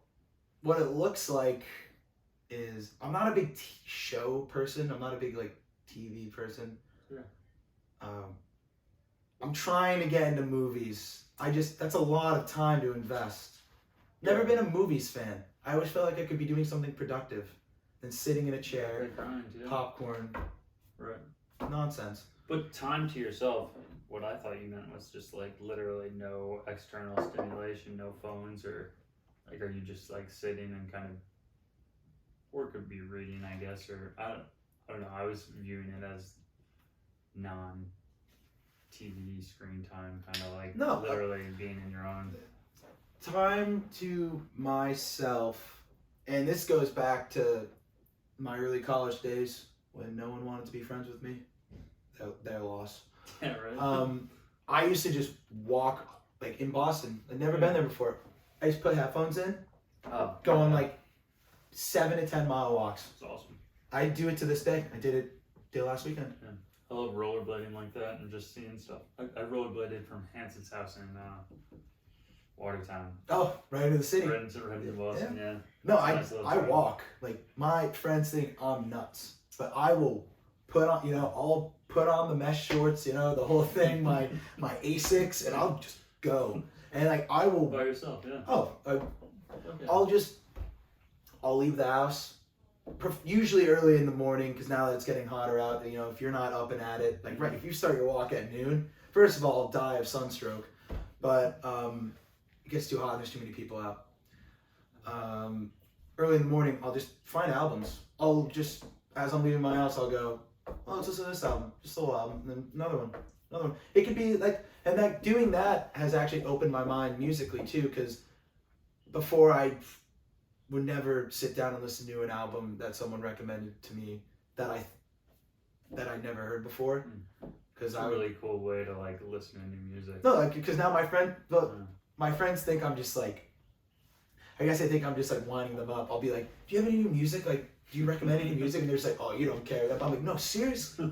what it looks like is... I'm not a big show person. I'm not a big, like, TV person. Yeah. I'm trying to get into movies. That's a lot of time to invest. Never been a movies fan. I always felt like I could be doing something productive than sitting in a chair, popcorn, right? Nonsense. But time to yourself. What I thought you meant was just like literally no external stimulation, no phones, or like are you just like sitting and kind of, or it could be reading, I guess, or I don't know. I was viewing it as non-TV screen time, kind of like literally being in your own time to myself. And this goes back to my early college days when no one wanted to be friends with me. Their loss. Yeah, right. I used to just walk, like in Boston. I'd never been there before. I used to put headphones in, go on like 7 to 10 mile walks. It's awesome. I do it to this day. I did it last weekend. Yeah. I love rollerblading like that and just seeing stuff. I rollerbladed from Hanson's house in Watertown. Oh, right into the city. Right into Boston, yeah. No, I walk. Like, my friends think I'm nuts. But I will I'll put on the mesh shorts, the whole thing, my Asics, and I'll just go. And like, I will... By yourself, yeah. Oh, okay. I'll leave the house, usually early in the morning, because now that it's getting hotter out, if you're not up and at it, like, right, if you start your walk at noon, first of all, I'll die of sunstroke, but it gets too hot and there's too many people out. Early in the morning, I'll just find albums. As I'm leaving my house, I'll go, oh, let's listen to this album, just a little album, and then another one. It could be like, and that doing that has actually opened my mind musically too, because before I would never sit down and listen to an album that someone recommended to me that I'd never heard before. Because it's a really cool way to like listen to new music. No, like, because now my friends think I'm just like, I guess they think I'm just like winding them up. I'll be like, do you have any new music? Like, do you recommend any music? And they're just like, oh, you don't care. I'm like, no, seriously.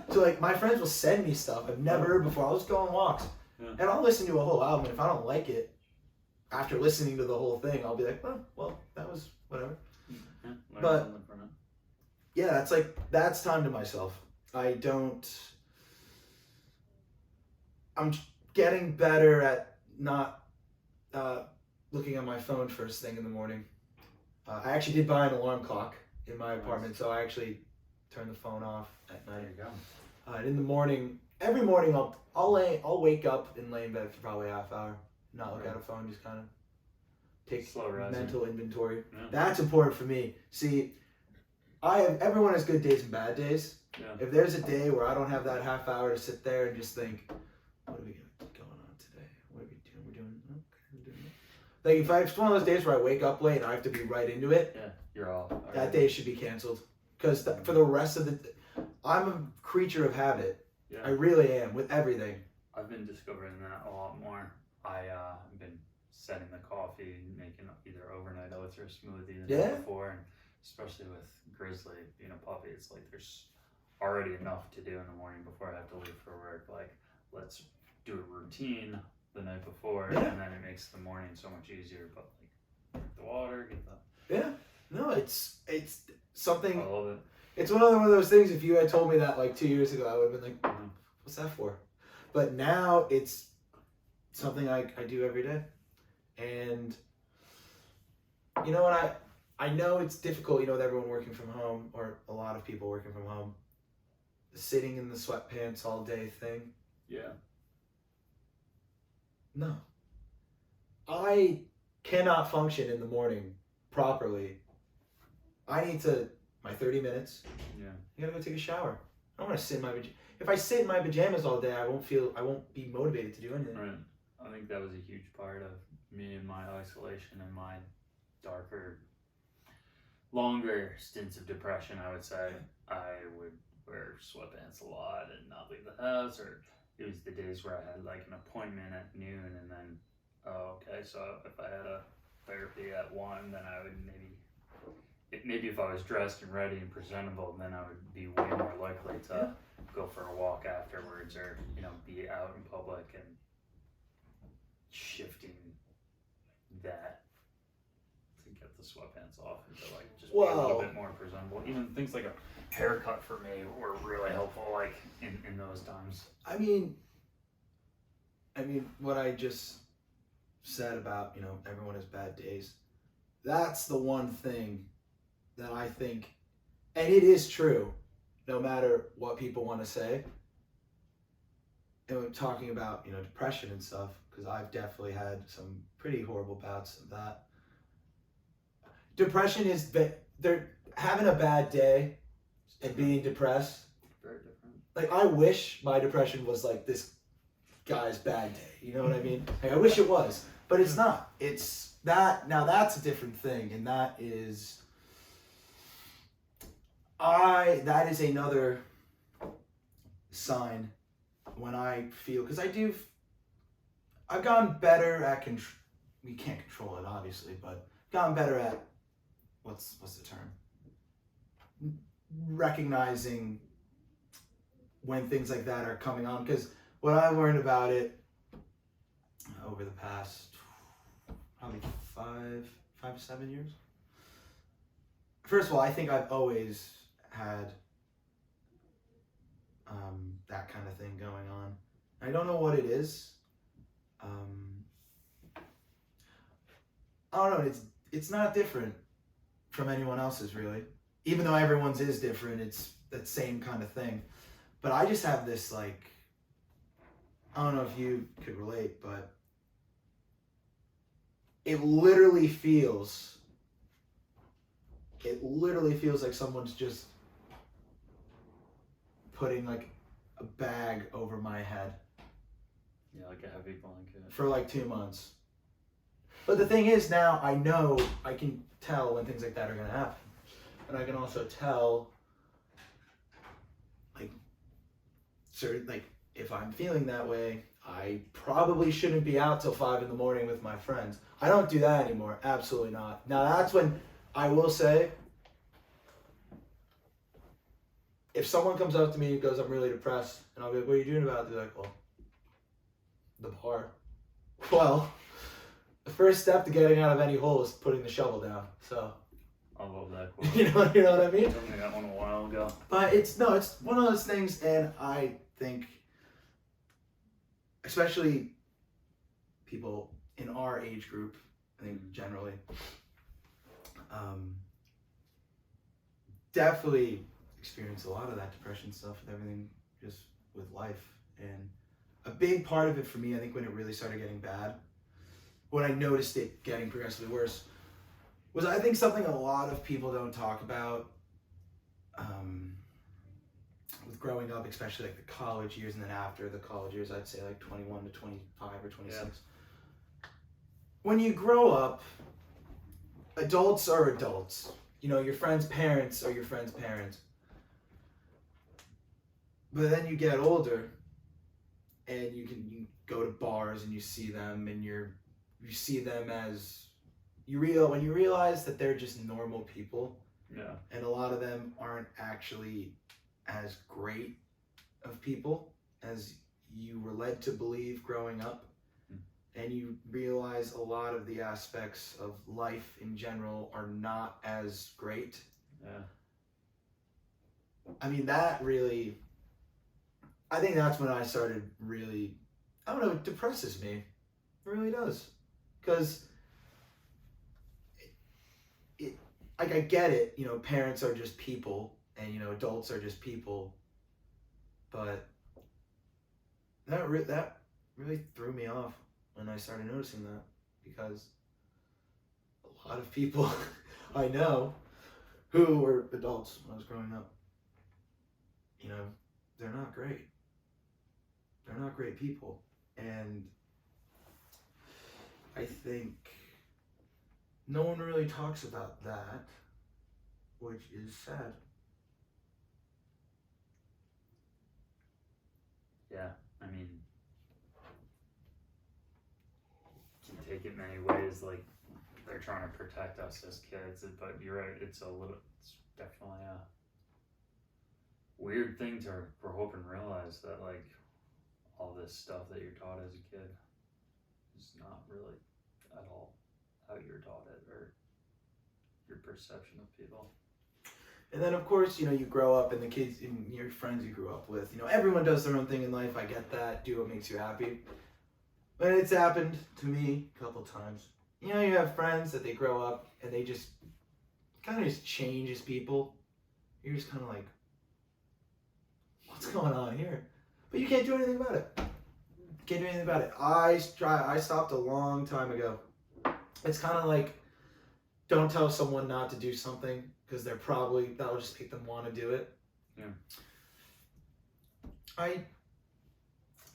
So like, my friends will send me stuff I've never heard before. I'll just go on walks, and I'll listen to a whole album. And if I don't like it, after listening to the whole thing, I'll be like, oh, well, that was whatever. But yeah, that's time to myself. I'm getting better at not looking at my phone first thing in the morning. I actually did buy an alarm clock in my apartment, so I actually turn the phone off at night. There you go. And in the morning, every morning I'll wake up and lay in bed for probably a half hour, not look at a phone, just kind of take mental inventory. Yeah. That's important for me. See, everyone has good days and bad days. Yeah. If there's a day where I don't have that half hour to sit there and just think, what are we going on today? What are we doing? We're doing it. Like, if it's one of those days where I wake up late and I have to be right into it, you're off. That day should be canceled. Because for the rest of I'm a creature of habit. Yeah. I really am, with everything. I've been discovering that a lot more. I've been setting the coffee, making either overnight oats or a smoothie the night before, and especially with Grizzly being a puppy, it's like there's already enough to do in the morning before I have to leave for work. Like, let's do a routine the night before, and then it makes the morning so much easier. But like, get the water, get the no, it's something. I love it. It's one of those things. If you had told me that like 2 years ago, I would have been like, what's that for? But now it's something I do every day. And you know what, I know it's difficult, with everyone working from home, or a lot of people working from home, the sitting in the sweatpants all day thing. Yeah. No. I cannot function in the morning properly. I need my 30 minutes. Yeah. I gotta go take a shower. I don't want to sit in my pajamas. If I sit in my pajamas all day, I won't be motivated to do anything. Right. I think that was a huge part of me and my isolation and my darker, longer stints of depression, I would say. I would wear sweatpants a lot and not leave the house, or it was the days where I had like an appointment at noon, and then, so if I had a therapy at 1, then I would maybe if I was dressed and ready and presentable, then I would be way more likely to go for a walk afterwards, or be out in public, and shifting that to get the sweatpants off and to like just be a little bit more presentable. Even things like a haircut for me were really helpful, like in those times. I mean, I mean, what I just said about, everyone has bad days, that's the one thing that I think, and it is true, no matter what people want to say. And talking about, depression and stuff, because I've definitely had some pretty horrible bouts of that. Depression is, they're having a bad day and being depressed. Very different. Like, I wish my depression was like this guy's bad day. You know what I mean? Like, I wish it was, but it's not. It's that. Now that's a different thing, and that is another sign when I feel, because I've gotten better at we can't control it obviously, but gotten better at what's the term? Recognizing when things like that are coming on, because what I learned about it over the past probably 5 to 7 years. First of all, I think I've always had that kind of thing going on. I don't know what it is. I don't know. It's not different from anyone else's, really. Even though everyone's is different, it's that same kind of thing. But I just have this, like, I don't know if you could relate, but it literally feels like someone's just putting like a bag over my head. Yeah, like a heavy blanket. For like 2 months. But the thing is, now I know, I can tell when things like that are going to happen. And I can also tell, like, if I'm feeling that way, I probably shouldn't be out till 5 a.m. with my friends. I don't do that anymore. Absolutely not. Now that's when I will say, if someone comes up to me and goes, I'm really depressed, and I'll be like, what are you doing about it? They're like, well, the bar. Well, the first step to getting out of any hole is putting the shovel down. So I love that quote. you know what I mean? You told me that one a while ago. But it's one of those things, and I think, especially people in our age group, I think generally, definitely experience a lot of that depression stuff with everything, just with life. And a big part of it for me, I think when it really started getting bad, when I noticed it getting progressively worse, was I think something a lot of people don't talk about with growing up, especially like the college years, and then after the college years, I'd say like 21 to 25 or 26. Yeah. When you grow up, adults are adults. Your friends' parents are your friends' parents. But then you get older, and you go to bars and you see them, and you see them as when you realize that they're just normal people. Yeah. And a lot of them aren't actually as great of people as you were led to believe growing up. And you realize a lot of the aspects of life in general are not as great. Yeah. I mean, that really, I think that's when I started really, I don't know, it depresses me. It really does. Because like, I get it, parents are just people, and, adults are just people. But that really threw me off when I started noticing that, because a lot of people I know who were adults when I was growing up, they're not great. They're not great people. And I think no one really talks about that, which is sad. Yeah, I mean, you can take it many ways, like they're trying to protect us as kids, but you're right, it's definitely a weird thing for hope and realize that, like, all this stuff that you're taught as a kid is not really at all how you're taught it, or your perception of people. And then, of course, you grow up, and the kids and your friends you grew up with, everyone does their own thing in life. I get that. Do what makes you happy. But it's happened to me a couple times. You know, you have friends that they grow up and they just kind of just change as people. You're just kind of like, what's going on here? But you can't do anything about it. Can't do anything about it. I stopped a long time ago. It's kind of like, don't tell someone not to do something because that'll just make them want to do it. Yeah.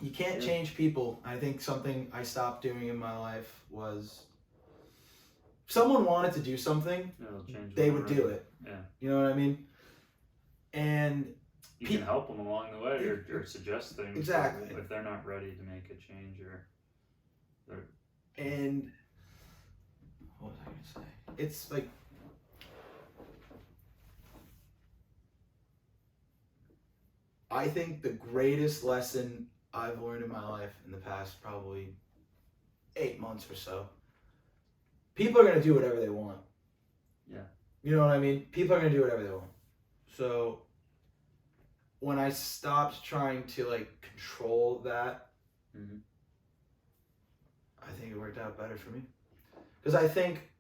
You can't change people. I think something I stopped doing in my life was, if someone wanted to do something, they would do it. Yeah. You know what I mean? And you can help them along the way or suggest things. Exactly. If they're not ready to make a change And what was I going to say? It's like, I think the greatest lesson I've learned in my life in the past probably 8 months or so, people are going to do whatever they want. Yeah. You know what I mean? People are going to do whatever they want. So when I stopped trying to like control that, I think it worked out better for me. Because I think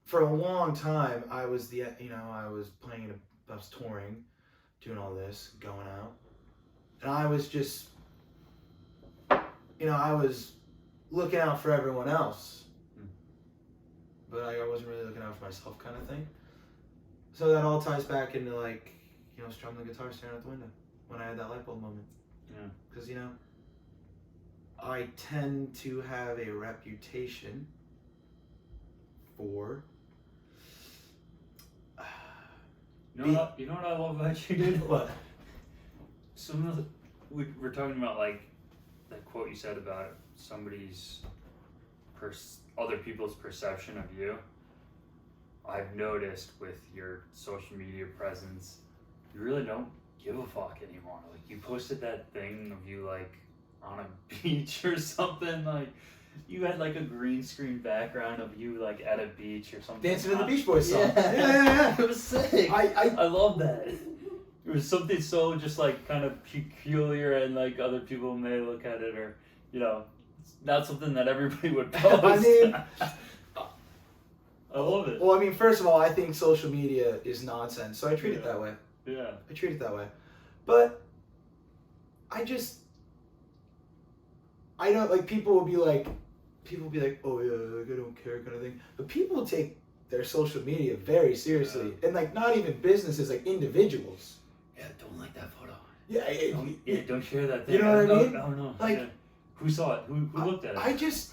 for a long time I was I was touring, doing all this, going out, and I was just, I was looking out for everyone else, but I wasn't really looking out for myself, kind of thing. So that all ties back into like, strumming the guitar, staring out the window when I had that light bulb moment. Yeah. Because I tend to have a reputation for. You know what I love about you, dude? What? We're talking about like that quote you said about other people's perception of you. I've noticed with your social media presence, you really don't give a fuck anymore. Like you posted that thing of you like on a beach or something, like you had like a green screen background of you like at a beach or something. Dancing to the Beach Boys song. Yeah. It was sick. I love that. It was something so just like kind of peculiar and like other people may look at it or, it's not something that everybody would post. I mean, I love it. Well, I mean, first of all, I think social media is nonsense, so I treat it that way. Yeah. I treat it that way. But I don't, like, people will be like, oh yeah, like, I don't care kind of thing. But people take their social media very seriously. And like, not even businesses, like individuals. Yeah, don't like that photo. Yeah, don't share that thing. You know what I mean? No. Like, yeah. Who saw it? Who looked at it? I just,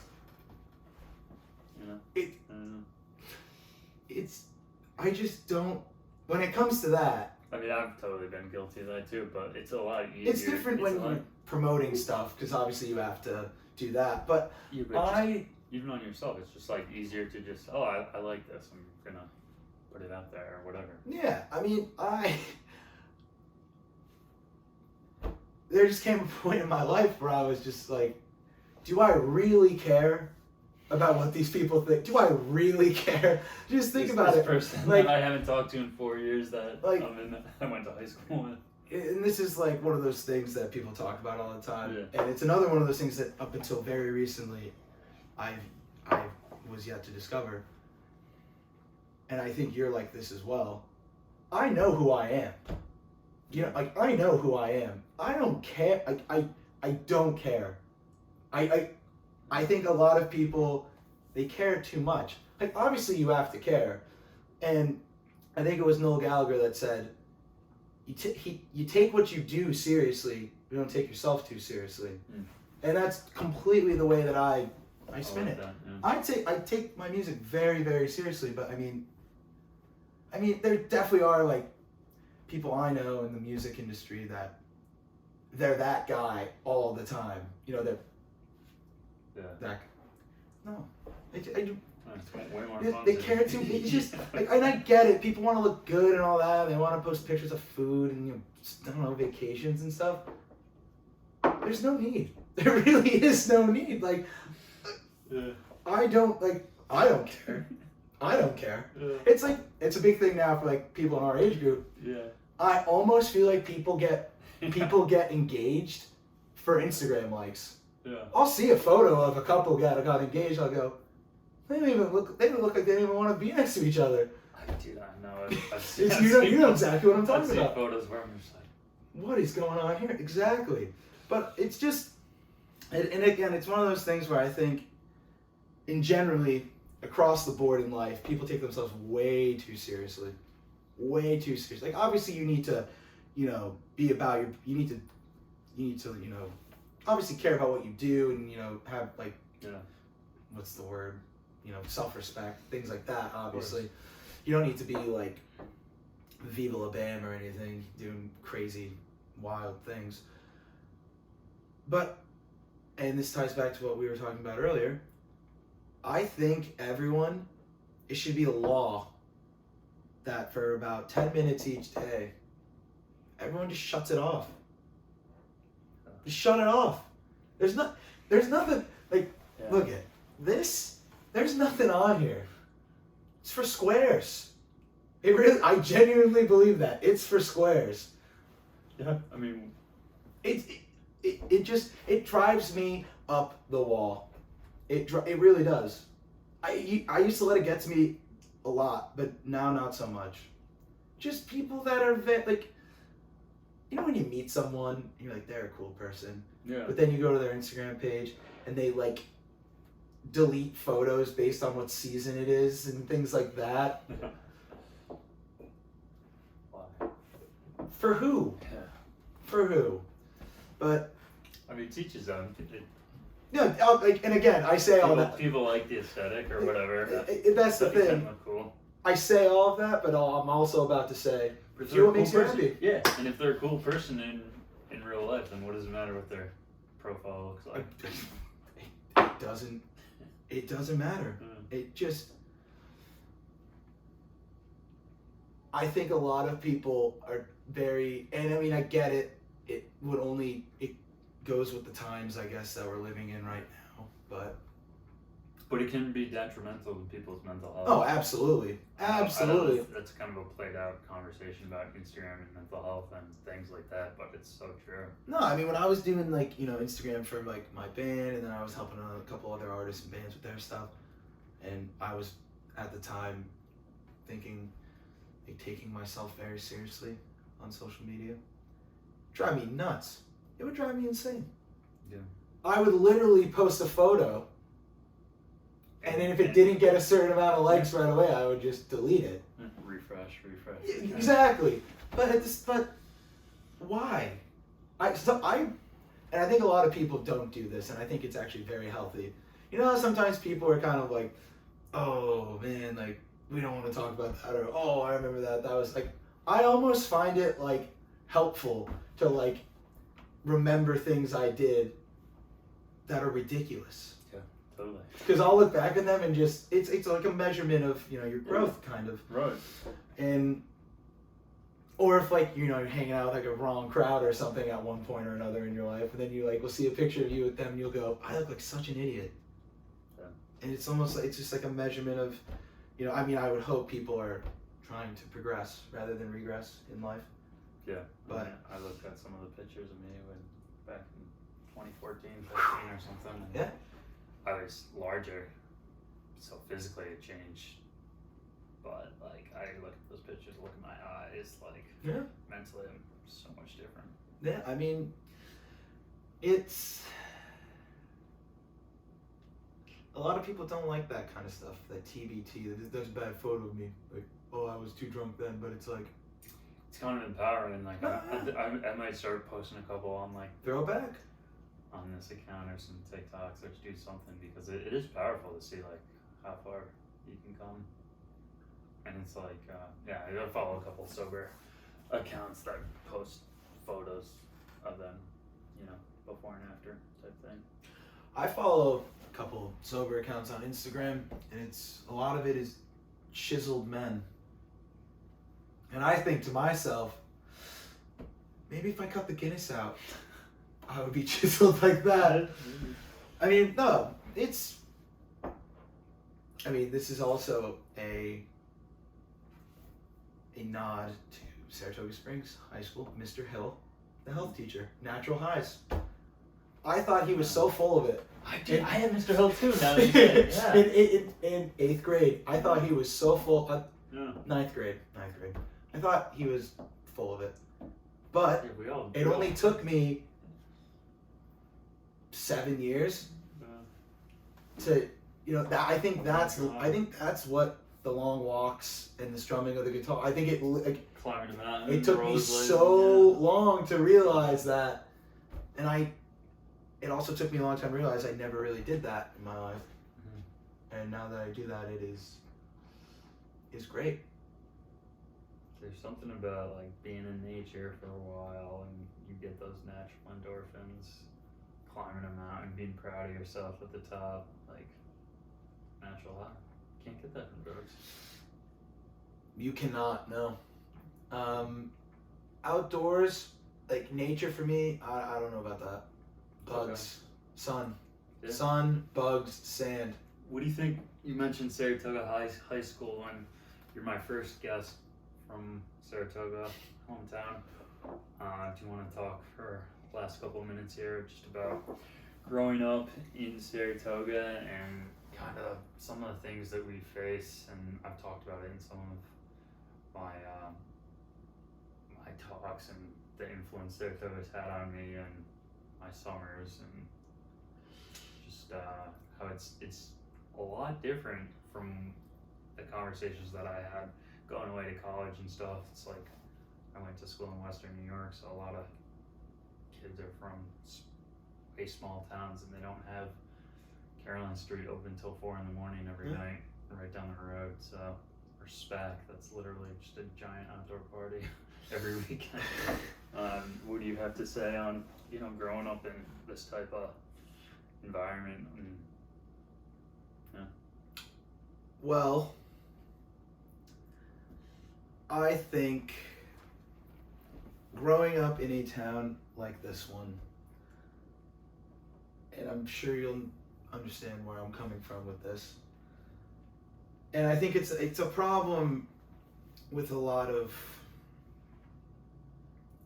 I just don't, when it comes to that. I mean, I've totally been guilty of that too, but it's a lot easier. It's different when you're promoting stuff, because obviously you have to do that. But even on yourself, it's just like easier to just, I like this, I'm gonna put it out there or whatever. Yeah, I mean, there just came a point in my life where I was just like, do I really care about what these people think? Do I really care? Just think about it. This person like, that I haven't talked to in 4 years that like, I went to high school with. And this is like one of those things that people talk about all the time. Yeah. And it's another one of those things that up until very recently I was yet to discover. And I think you're like this as well. I know who I am. Like, I know who I am. I don't care. I don't care. I think a lot of people, they care too much. Like, obviously you have to care. And I think it was Noel Gallagher that said, you take what you do seriously, you don't take yourself too seriously. And that's completely the way that I spin it. That, yeah. I take my music very, very seriously, but I mean, there definitely are like people I know in the music industry that they're that guy all the time. No, they care too. It's just like, and I get it. People want to look good and all that. They want to post pictures of food and I don't know, vacations and stuff. There's no need. There really is no need. Like, I don't care. I don't care. Yeah. It's like, it's a big thing now for like people in our age group. Yeah. I almost feel like people get engaged for Instagram likes. Yeah. I'll see a photo of a couple that got engaged. I'll go, they don't even look like they didn't even want to be next to each other. Dude, I know. I've seen, You know exactly what I'm talking I've seen about. photos where I'm just like, what is going on here? Exactly. But it's just, and again, it's one of those things where I think, in generally, across the board in life, people take themselves way too seriously. Way too seriously. Like, obviously you need to, be about you need to, obviously care about what you do and, have, like, what's the word? Self-respect, things like that, obviously. You don't need to be, like, Viva La Bam or anything, doing crazy, wild things. But, and this ties back to what we were talking about earlier, I think it should be a law that for about 10 minutes each day, everyone just shuts it off. Just shut it off. There's nothing, like, look at this, there's nothing on here. It's for squares. I genuinely believe that. It's for squares. yeah, I mean, it drives me up the wall. It really does. I used to let it get to me a lot, but now not so much. Just people that are like, when you meet someone, you're like, they're a cool person. yeah. But then you go to their Instagram page and they like delete photos based on what season it is and things like that. Why? For who? Yeah. For who? But I mean, teach his own. and again, I say all that. People like the aesthetic or whatever. That's the thing. Look cool. I say all of that, but I'm also about to say, do what makes you happy. Yeah, and if they're a cool person in real life, then what does it matter what their profile looks like? It doesn't matter. It just, I think a lot of people are very, and I mean, I get it. It goes with the times, I guess, that we're living in right now, but it can be detrimental to people's mental health. Oh, absolutely. Absolutely. That's kind of a played out conversation about Instagram and mental health and things like that, but it's so true. No, I mean, when I was doing, like, Instagram for, like, my band, and then I was helping a couple other artists and bands with their stuff, and I was, at the time, thinking, like, taking myself very seriously on social media. Drive me nuts. It would drive me insane. Yeah. I would literally post a photo, and then if it didn't get a certain amount of likes right away, I would just delete it. Refresh. Exactly. But why? I think a lot of people don't do this, and I think it's actually very healthy. Sometimes people are kind of like, oh man, like, we don't want to talk about that, or oh, I remember that was like, I almost find it like helpful to like remember things I did that are ridiculous. Yeah, totally. Because I'll look back at them and just, it's like a measurement of, your growth, kind of. Right. And, or if like, you're hanging out with like a wrong crowd or something at one point or another in your life, and then you like will see a picture of you with them and you'll go, I look like such an idiot. Yeah. And it's almost like, it's just like a measurement of, I mean, I would hope people are trying to progress rather than regress in life. Yeah, but I looked at some of the pictures of me back in 2014, 15 or something. And yeah. I was larger, so physically it changed. But like, I look at those pictures, look at my eyes, like, mentally I'm so much different. Yeah, I mean, it's, a lot of people don't like that kind of stuff, that TBT, that's a bad photo of me. Like, oh, I was too drunk then, but it's like, it's kind of empowering. Like, I might start posting a couple on like throwback on this account or some TikToks or do something, because it is powerful to see like how far you can come. And it's like, I follow a couple sober accounts that post photos of them, before and after type thing. I follow a couple sober accounts on Instagram, and a lot of it is chiseled men. And I think to myself, maybe if I cut the Guinness out, I would be chiseled like that. I mean, no, this is also a nod to Saratoga Springs High School, Mr. Hill, the health teacher, natural highs. I thought he was so full of it. I had Mr. Hill too. Now that you say it, yeah. In 8th grade, I thought he was so full. Yeah. 9th grade. I thought he was full of it, but it only took me 7 years to, I think that's what the long walks and the strumming of the guitar. I think climbing the mountain. It took me so long to realize that, and it also took me a long time to realize I never really did that in my life. Mm-hmm. And now that I do that, it is great. There's something about like being in nature for a while and you get those natural endorphins, climbing a mountain, being proud of yourself at the top, like natural high. Can't get that from drugs. You cannot, no. Outdoors, like nature for me, I don't know about that. Bugs, sun, bugs, sand. What do you think? You mentioned Saratoga High School, and you're my first guest from Saratoga, hometown. Do you want to talk for the last couple of minutes here just about growing up in Saratoga and kind of some of the things that we face? And I've talked about it in some of my my talks and the influence Saratoga's had on me and my summers, and just how it's a lot different from the conversations that I had going away to college and stuff. It's like I went to school in Western New York, so a lot of kids are from way small towns and they don't have Caroline Street open till 4 a.m. every night right down the road. So, or SPAC, that's literally just a giant outdoor party every weekend. What do you have to say on growing up in this type of environment? And, Well, I think growing up in a town like this one, and I'm sure you'll understand where I'm coming from with this, and I think it's a problem with a lot of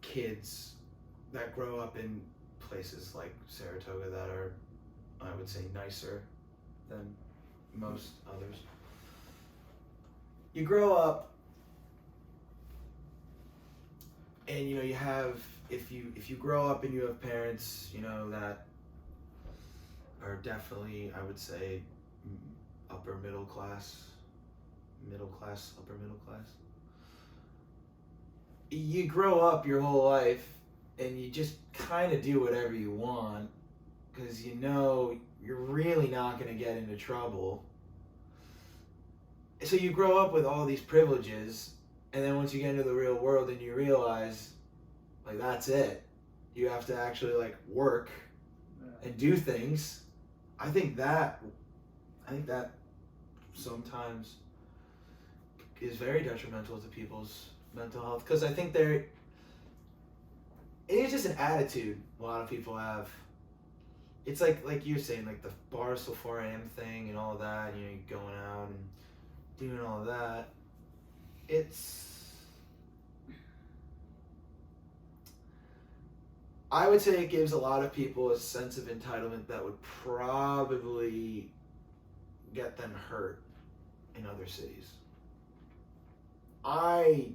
kids that grow up in places like Saratoga that are, I would say, nicer than most others. You grow up and you have, if you grow up and you have parents that are definitely, I would say, upper middle class, upper middle class, you grow up your whole life and you just kind of do whatever you want because you're really not going to get into trouble. So you grow up with all these privileges, and then once you get into the real world and you realize, like, that's it. You have to actually, like, work and do things. I think that sometimes is very detrimental to people's mental health, because I think it's just an attitude a lot of people have. It's like you're saying, like the bars till 4 a.m. thing and all that, you're going out and doing all of that. I would say it gives a lot of people a sense of entitlement that would probably get them hurt in other cities. I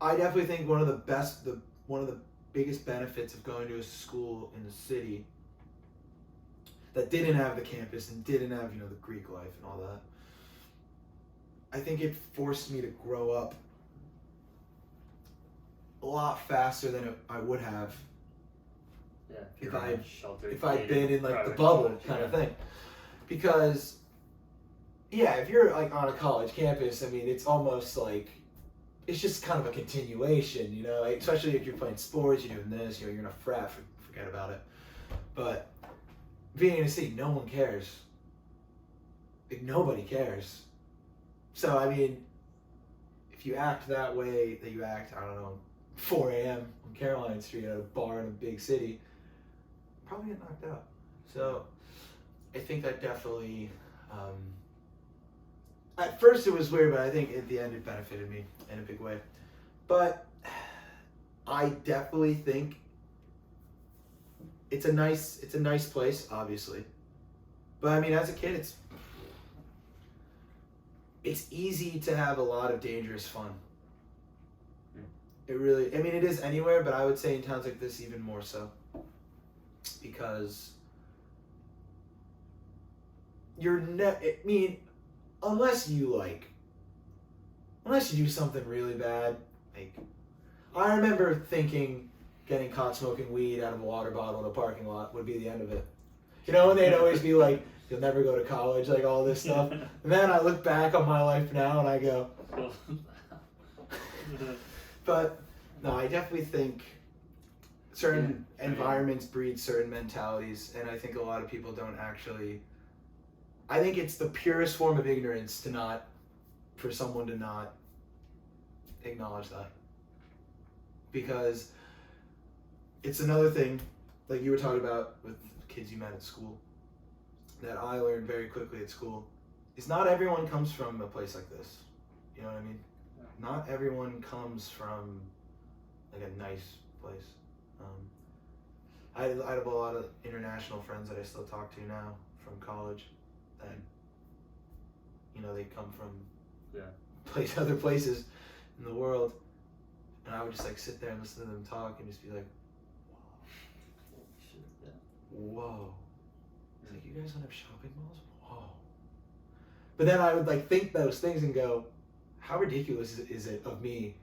definitely think one of the biggest benefits of going to a school in the city that didn't have the campus and didn't have the Greek life and all that, I think it forced me to grow up a lot faster than I would have if I'd been in like the bubble kind of thing. Because if you're like on a college campus, I mean, it's almost like it's just kind of a continuation, especially if you're playing sports, you're doing this, you're in a frat, forget about it. But being in a city, no one cares. Like, nobody cares. So, I mean, if you act that way that you act, I don't know, 4 a.m. on Caroline Street at a bar in a big city, probably get knocked out. So, I think that definitely, at first it was weird, but I think at the end it benefited me in a big way. But I definitely think it's a nice place, obviously. But I mean, as a kid, it's easy to have a lot of dangerous fun. It really, I mean, it is anywhere, but I would say in towns like this even more so. Because I mean, unless you do something really bad, like, I remember thinking getting caught smoking weed out of a water bottle in a parking lot would be the end of it. You know, and they'd always be like, you'll never go to college, like all this stuff. And then I look back on my life now and I go, but no, I definitely think certain environments breed certain mentalities, and I think a lot of people don't actually, I think it's the purest form of ignorance for someone to not acknowledge that. Because it's another thing, like you were talking about with kids you met at school, that I learned very quickly at school, is not everyone comes from a place like this. You know what I mean? Yeah. Not everyone comes from like a nice place. I have a lot of international friends that I still talk to now from college that, you know, they come from other places in the world, and I would just like sit there and listen to them talk and just be like, whoa. It's like, you guys don't have shopping malls? Whoa. But then I would like think those things and go, how ridiculous is it of me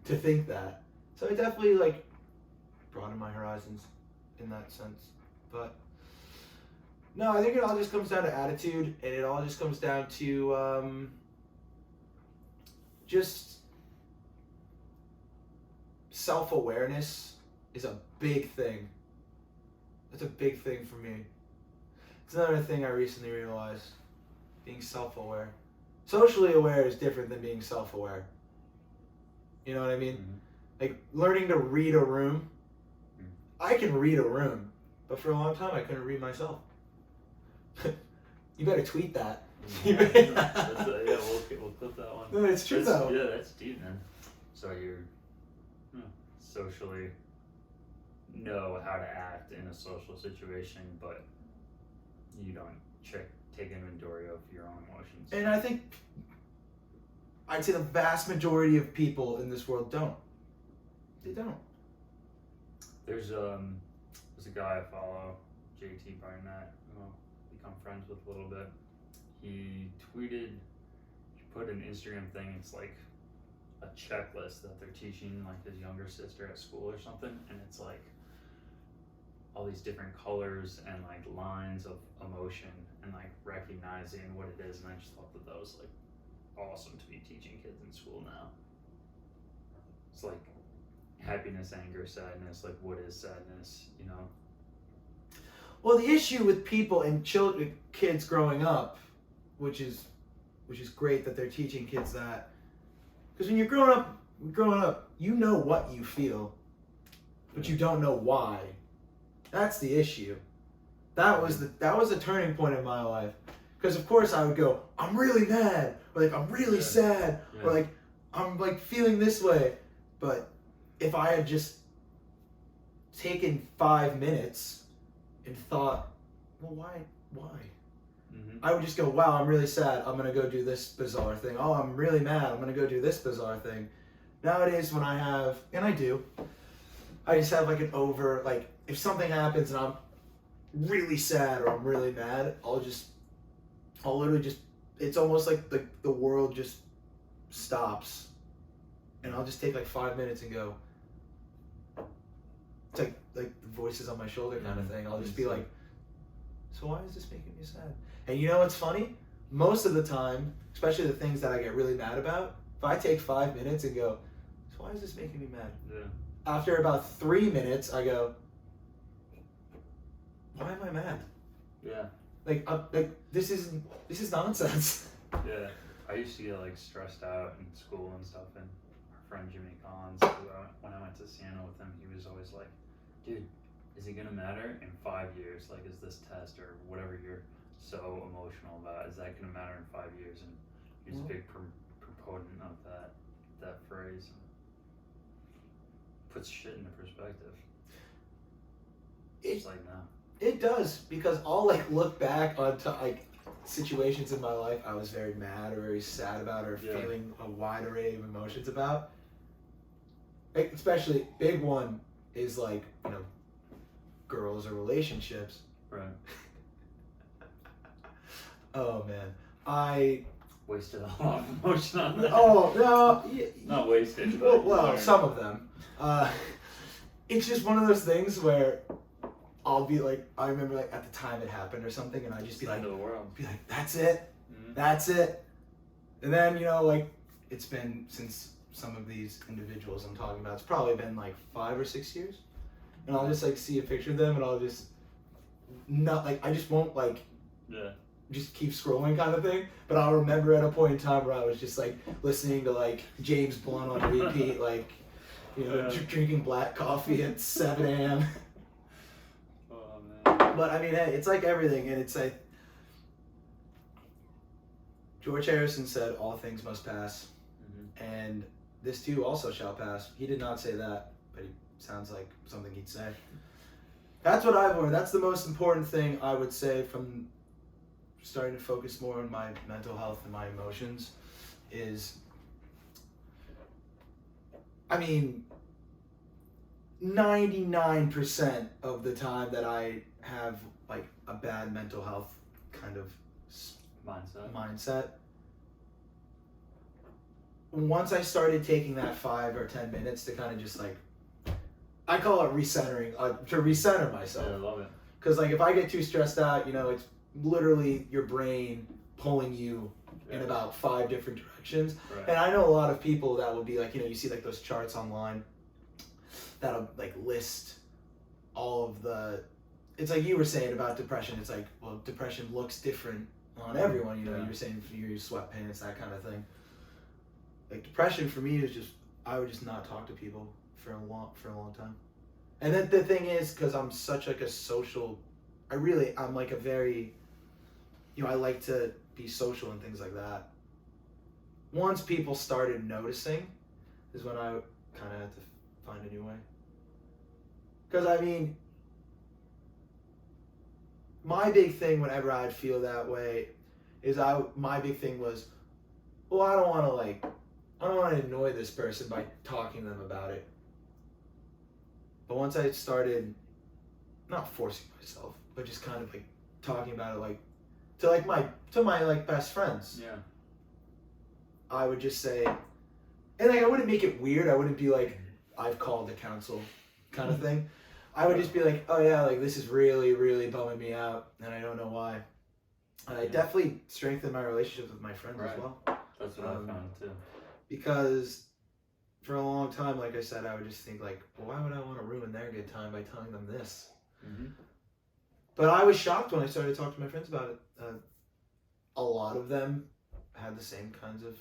to think that? So I definitely like broadened my horizons in that sense. But no, I think it all just comes down to attitude, and it all just comes down to just self-awareness is a big thing. That's a big thing for me. It's another thing I recently realized, being self-aware. Socially aware is different than being self-aware. You know what I mean? Mm-hmm. Like learning to read a room. I can read a room, but for a long time I couldn't read myself. You better tweet that. We'll clip that one. No, it's true though. Yeah, that's deep, man. So you're socially know how to act in a social situation, but you don't take inventory of your own emotions. And I think I'd say the vast majority of people in this world don't. They don't. There's a guy I follow, JT Barnett, who I'll become friends with a little bit. He put an Instagram thing, it's like a checklist that they're teaching like his younger sister at school or something, and it's like all these different colors and like lines of emotion and like recognizing what it is, and I just thought that was like awesome to be teaching kids in school now. It's like happiness, anger, sadness, like what is sadness, you know? Well, the issue with people and kids growing up, which is great that they're teaching kids that, because when you're growing up, you know what you feel, but you don't know why. That's the issue. That was the turning point in my life, because of course I would go, I'm really mad, or like I'm really sad, or like I'm like feeling this way, but if I had just taken 5 minutes and thought, well, why? Mm-hmm. I would just go, wow, I'm really sad. I'm going to go do this bizarre thing. Oh, I'm really mad. I'm going to go do this bizarre thing. Nowadays, when I have, and I do, I just have like if something happens and I'm really sad or I'm really mad, I'll literally just, it's almost like the world just stops. And I'll just take like 5 minutes and go, it's like the voices on my shoulder kind of thing. I'll just be like, so why is this making me sad? And you know what's funny? Most of the time, especially the things that I get really mad about, if I take 5 minutes and go, so why is this making me mad? Yeah. After about 3 minutes, I go, why am I mad? Yeah. Like this is nonsense. Yeah. I used to get like stressed out in school and stuff, and our friend Jimmy Collins, when I went to Siena with him, he was always like, dude, is it gonna matter in 5 years? Like, is this test or whatever you're so emotional about, is that gonna matter in 5 years? And he's a big proponent of that phrase. puts shit into perspective. It- It's like, no. It does, because I'll like look back onto like situations in my life I was very mad or very sad about, or Yeah. feeling a wide array of emotions about. Like, especially big one is like, you know, girls or relationships. Right. Oh man, I Wasted a lot of emotion on that. oh no, Not wasted. well, But learned. some of them. It's just one of those things where I'll be like, I remember like at the time it happened or something, and I just be It's the like, end of the world. that's it, Mhm. that's it. And then, you know, like, it's been, since some of these individuals I'm talking about, it's probably been like 5 or 6 years, and I'll just like see a picture of them, and I'll just not like, I just won't like Yeah. just keep scrolling kind of thing. But I'll remember at a point in time where I was just like listening to like James Blunt on repeat, like, you know, Yeah. drinking black coffee at 7 a.m. Oh man. But I mean, hey, it's like everything, and it's like George Harrison said, "All things must pass," and this too also shall pass. He did not say that, but he sounds like something he'd say. That's what I've learned. That's the most important thing I would say from starting to focus more on my mental health and my emotions is, I mean, 99% of the time that I have like a bad mental health kind of mindset, once I started taking that 5 or 10 minutes to kind of just like, I call it recentering, to recenter myself. Yeah, I love it. Because like if I get too stressed out, you know, it's literally your brain pulling you in about 5 different directions. Right. And I know a lot of people that will be like, you know, you see like those charts online that'll like list all of the, it's like you were saying about depression. It's like, well, depression looks different on everyone. You know, Yeah. you were saying for your sweatpants, that kind of thing. Like depression for me is just, I would just not talk to people for a long time. And then the thing is, because I'm such like a social, I'm like a very, you know, I like to be social and things like that. Once people started noticing is when I kind of had to find a new way. Because I mean, my big thing whenever I'd feel that way is my big thing was, well, I don't want to annoy this person by talking to them about it. But once I started, not forcing myself, but just kind of like talking about it, like to my like best friends. Yeah. I would just say, and like I wouldn't make it weird. I wouldn't be like, I've called the council kind of thing. I would just be like, oh yeah, like this is really, really bumming me out, and I don't know why. And I definitely strengthened my relationships with my friends as well. That's what I found too. Because for a long time, like I said, I would just think like, well, why would I want to ruin their good time by telling them this? Mm-hmm. But I was shocked when I started talking to my friends about it. A lot of them had the same kinds of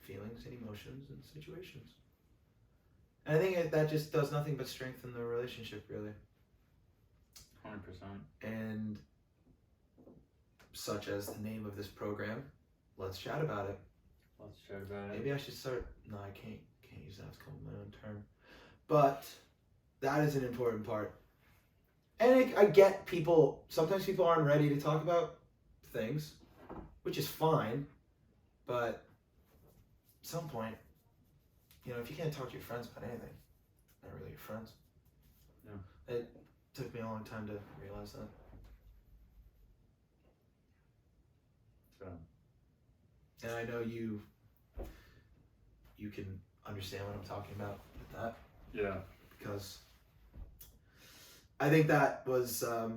feelings and emotions and situations. And I think that just does nothing but strengthen the relationship, really. 100%. And such as the name of this program, let's chat about it. Let's chat about it. Maybe I should start. No, I can't use that as my own term. But that is an important part. And I get people. Sometimes people aren't ready to talk about things, which is fine. But at some point, you know, if you can't talk to your friends about anything, they're not really your friends. Yeah. It took me a long time to realize that. So. And I know you can understand what I'm talking about with that. Yeah. Because I think that was, I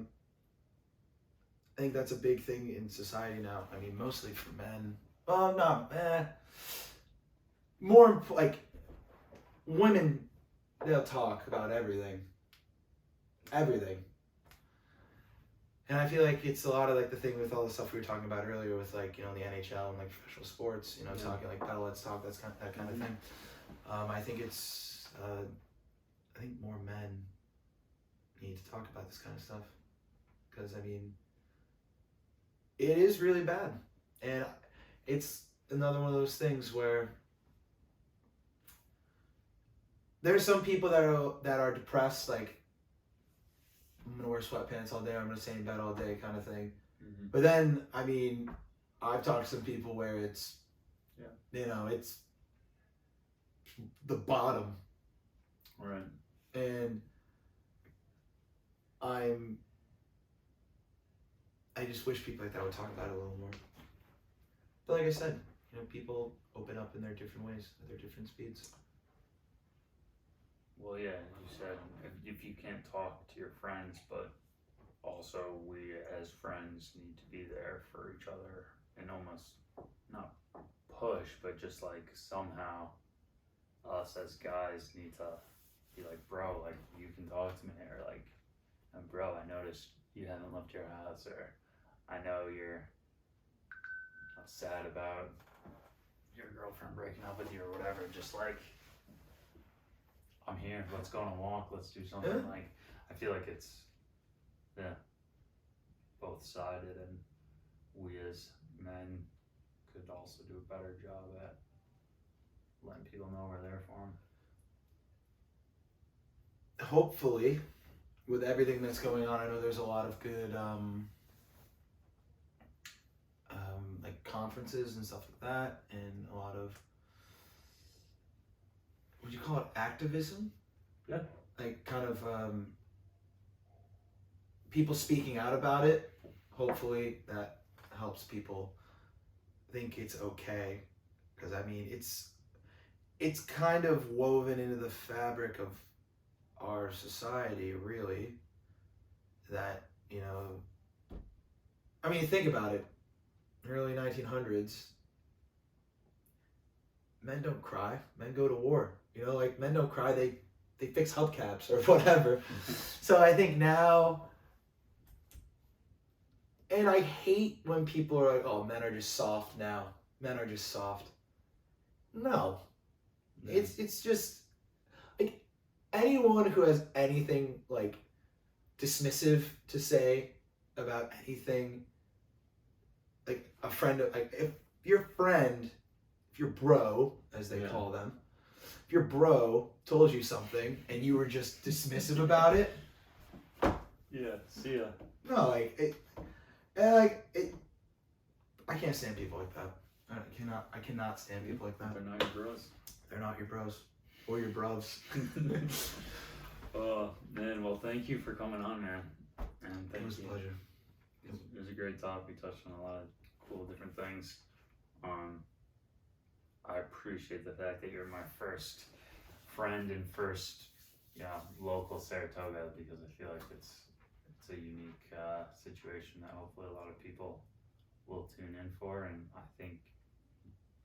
think that's a big thing in society now. I mean, mostly for men. Well, no, more like women, they'll talk about everything. Everything. And I feel like it's a lot of like the thing with all the stuff we were talking about earlier with like, you know, the NHL and like professional sports, you know, talking like let's talk, that kind of thing. I think it's, I think more men need to talk about this kind of stuff. Because, I mean, it is really bad. And it's another one of those things where there's some people that are depressed, like, I'm gonna wear sweatpants all day, I'm gonna stay in bed all day kind of thing. Mm-hmm. But then, I mean, I've talked to some people where it's, you know, it's the bottom. Right. And I just wish people like that would talk about it a little more. But like I said, you know, people open up in their different ways, at their different speeds. Well, yeah, you said if you can't talk to your friends, but also we as friends need to be there for each other and almost not push, but just like somehow us as guys need to be like, bro, like you can talk to me, or like, bro, I noticed you haven't left your house, or I know you're sad about your girlfriend breaking up with you or whatever. Just like, I'm here, let's go on a walk, let's do something. Yeah. Like, I feel like it's, both sided, and we as men could also do a better job at letting people know we're there for them. Hopefully, with everything that's going on, I know there's a lot of good like conferences and stuff like that, and a lot of, what do you call it, activism? Yeah. Like kind of people speaking out about it. Hopefully that helps people think it's okay, because I mean it's kind of woven into the fabric of our society, really, that, you know, I mean, think about it. Early 1900s, men don't cry, men go to war, you know, like men don't cry, they fix hubcaps or whatever. So I think now, and I hate when people are like, oh, men are just soft now, men are just soft. No, it's just like, anyone who has anything like dismissive to say about anything, like a friend, like if your bro, as they call them, if your bro told you something and you were just dismissive about it, yeah, see ya. no, like I can't stand people like that. I cannot stand people like that. They're not your bros. They're not your bros or your bros. Oh man, well, thank you for coming on, man, and thank you. It was a pleasure. It was a great talk. We touched on a lot of cool different things. I appreciate the fact that you're my first friend and first, local Saratoga, because I feel like it's a unique situation that hopefully a lot of people will tune in for, and I think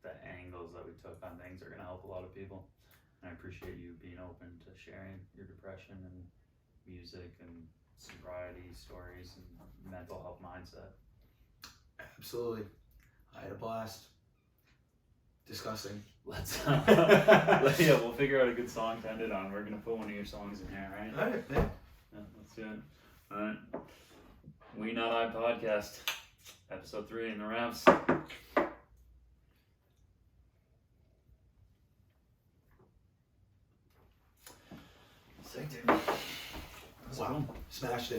the angles that we took on things are going to help a lot of people. And I appreciate you being open to sharing your depression and music and sobriety stories and mental health mindset. Absolutely. I had a blast. Disgusting. Let's we'll figure out a good song to end it on. We're gonna put one of your songs in here, right? Alright, yeah. Let's do it. Alright. We Not I Podcast, episode 3 in the wraps. Sick, dude. Wow. Smashed it.